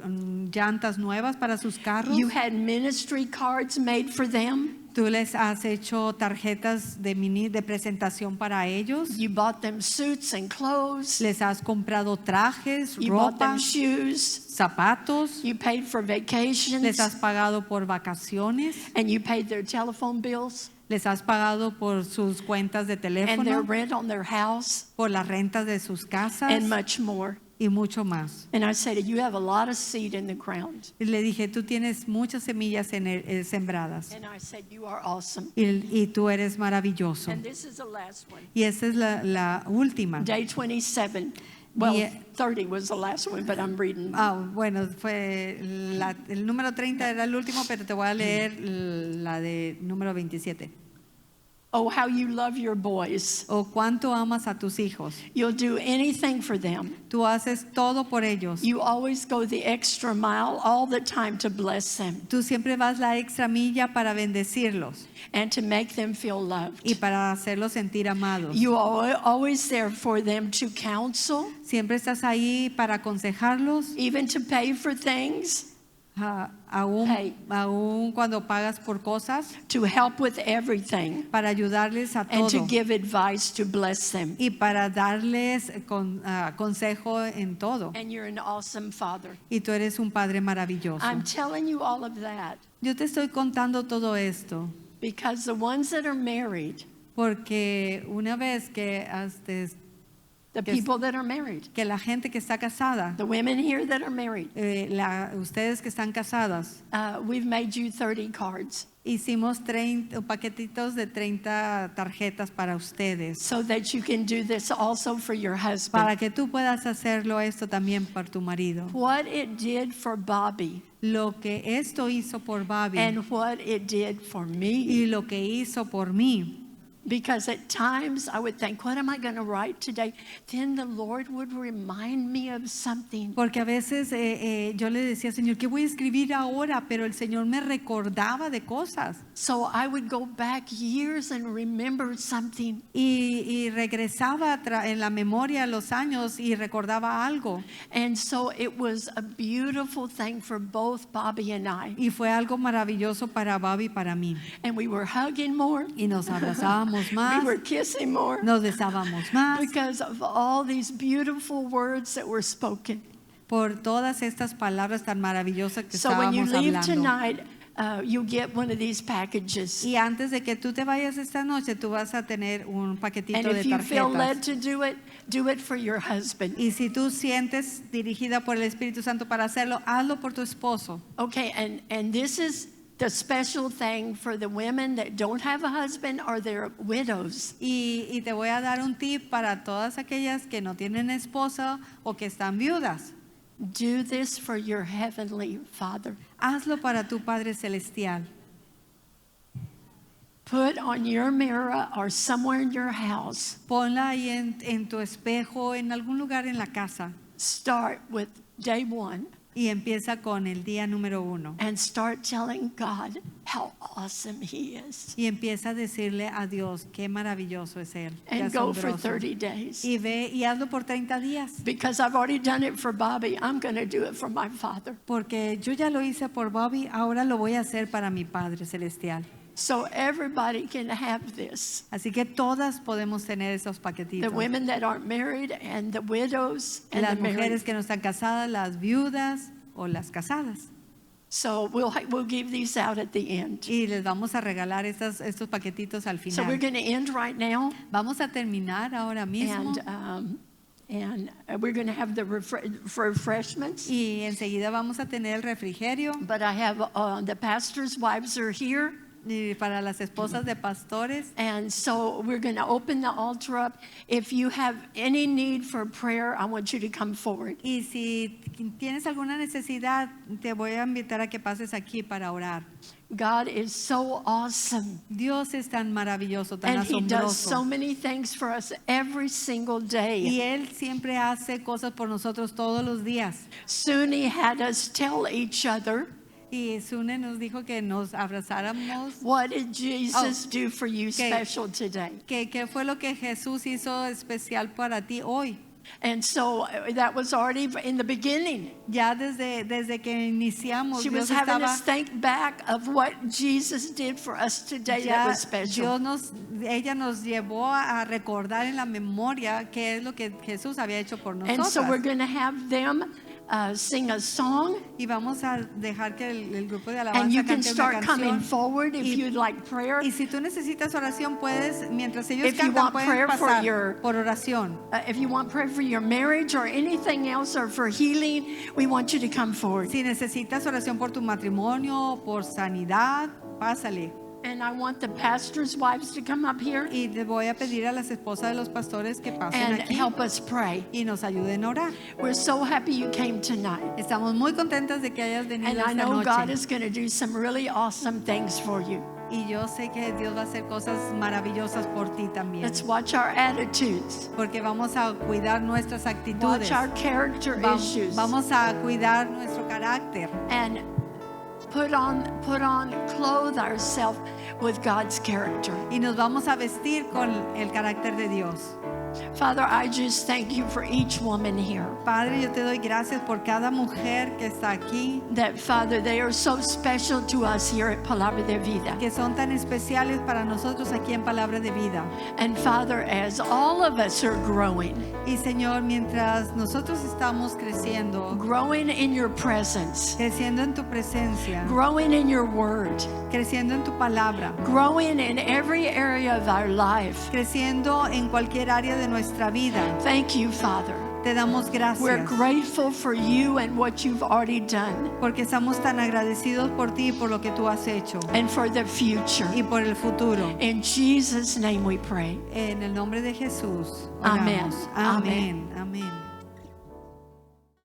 llantas nuevas para sus carros, You had ministry cards made for them. tú les has hecho tarjetas de presentación para ellos, You bought them suits and clothes. les has comprado trajes, You bought ropa, them shoes. zapatos, You paid for vacations. les has pagado por vacaciones, And you paid their telephone bills les has pagado por sus cuentas de and their teléfono, rent on their house por las rentas de sus casas and much more. y mucho más. And I said, you have a lot of seed in the ground. Y le dije, tú tienes muchas semillas sembradas And I said, you are awesome. y tú eres maravilloso. And this is the last one. Y esa es la última. Day 27. Well, Yeah. 30 was the last one, but I'm reading. Bueno, fue el número 30 era el último, pero te voy a leer la de número 27. Oh, how you love your boys. O cuánto amas a tus hijos. You'll do anything for them. Tú haces todo por ellos. You always go the extra mile all the time to bless them Tú siempre vas la extra milla para bendecirlos and to make them feel loved. y para hacerlos sentir amados. You are always there for them to counsel, Siempre estás ahí para aconsejarlos, even to pay for things, Hey. aún cuando pagas por cosas, to help with everything, para ayudarles a and to todo give advice to bless them. y para darles consejo en todo. And you're an awesome father. Y tú eres un padre maravilloso. I'm telling you all of that Yo te estoy contando todo esto because the ones that are married, porque una vez que the Yes. people that are married, que la gente que está casada, the women here that are married, ustedes que están casadas, we've made you 30 cards hicimos 30 paquetitos de 30 tarjetas para ustedes, so that you can do this also for your husband. para que tú puedas hacerlo esto también por tu marido. What it did for Bobby Lo que esto hizo por Bobby and what it did for me y lo que hizo por mí Because at times I would think, what am I going to write today? Then the Lord would remind me of something. Porque a veces yo le decía, Señor, ¿qué voy a escribir ahora? Pero el Señor me recordaba de cosas. So I would go back years and remember something. Y regresaba en la memoria los años y recordaba algo. And so it was a beautiful thing for both Bobby and I. Y fue algo maravilloso para Bobby y para mí. And we were hugging more. Y nos abrazábamos más, We were kissing more. nos besábamos más, Because of all these beautiful words that were spoken. por todas estas palabras tan maravillosas que So when you estábamos leave hablando. tonight, you get one of these packages. Y antes de que tú te vayas esta noche, tú vas a tener un And paquetito de if you feel led tarjetas. to do it for your husband. Y si tú sientes dirigida por el Espíritu Santo para hacerlo, hazlo por tu esposo. Okay, and this is the special thing for the women that don't have a husband or they're widows. Y te voy a dar un tip para todas aquellas que no tienen esposa o que están viudas. Do this for your heavenly Father. Hazlo para tu Padre Celestial. Put on your mirror or somewhere in your house. Ponla ahí en tu espejo, en algún lugar en la casa. Start with day 1 Y empieza con el día número 1. and start telling God how awesome He is. Y empieza a decirle a Dios qué maravilloso es Él. Qué And go for asombroso. 30 days. Y ve y hazlo por 30 días. Because I've already done it for Bobby, I'm going to do it for my Father. Porque yo ya lo hice por Bobby, ahora lo voy a hacer para mi Padre Celestial. So everybody can have this. Así que todas podemos tener esos The paquetitos. women that aren't married and the widows and Las the married. mujeres que no están casadas, las viudas o las casadas. So we'll give these out at the end. Y les vamos a regalar estos paquetitos al So we're final. going to end right now, Vamos a terminar ahora mismo. and we're going to have the refreshments. Y enseguida vamos a tener el refrigerio. But I have the pastors' wives are here, Y para las esposas de pastores. and so we're going to open the altar up. If you have any need for prayer, I want you to come forward. Y si tienes alguna necesidad, te voy a invitar a que pases aquí para orar. God is so awesome, Dios es tan maravilloso, tan and He does so asombroso. many things for us every single Y day. Él siempre hace cosas por nosotros todos los días. Soon He had us tell each other, Y Sune nos dijo que nos abrazáramos. what did Jesus do for you Okay. special today? ¿Qué fue lo que Jesús hizo especial para ti hoy? And so that was already in the beginning. Ya desde que iniciamos, She Dios was having estaba, us think back of what Jesus did for us today that ya was special. ella nos llevó a recordar en la memoria qué es lo que Jesús había hecho por And so we're nosotros. going to have them sing a song, Y vamos a dejar que el grupo de and alabanza you can cante una start coming canción. forward if Y- you'd like prayer. Y si tú necesitas oración, puedes, mientras ellos If you cantan, want pueden prayer for pasar your- por oración. If you want prayer for your marriage or anything else or for healing, we want you to come forward. Si necesitas oración por tu matrimonio, por sanidad, pásale. And I want the pastors' wives to come up here Y le voy a pedir a las esposas de los pastores que pasen and aquí help us pray. y nos ayuden a orar. We're so happy you came tonight. Estamos muy contentas de que hayas venido And I esta know God noche. is going to do some really awesome things for you. Y yo sé que Dios va a hacer cosas maravillosas por ti también. Let's watch our attitudes, Porque vamos a cuidar nuestras actitudes. watch our character issues, Vamos a cuidar nuestro carácter. and clothe ourselves with God's character. Y nos vamos a vestir con el carácter de Dios. Father, I just thank you for each woman here. Padre, yo te doy gracias por cada mujer que está aquí, That, Father, they are so special to us here at Palabra de Vida. que son tan especiales para nosotros aquí en Palabra de Vida. And Father, as all of us are growing Y Señor, mientras nosotros estamos creciendo, in your presence, creciendo en tu presencia, growing in your word, creciendo en tu palabra, growing in every area of our life. creciendo en cualquier área de nuestra vida, Thank you, Father. te damos We're gracias. grateful for you and what you've already done, Porque estamos tan agradecidos por ti y por lo que tú has hecho and for the future. y por el futuro. In Jesus' name we pray. En el nombre de Jesús. Amén. Oramos. Amén. Amén.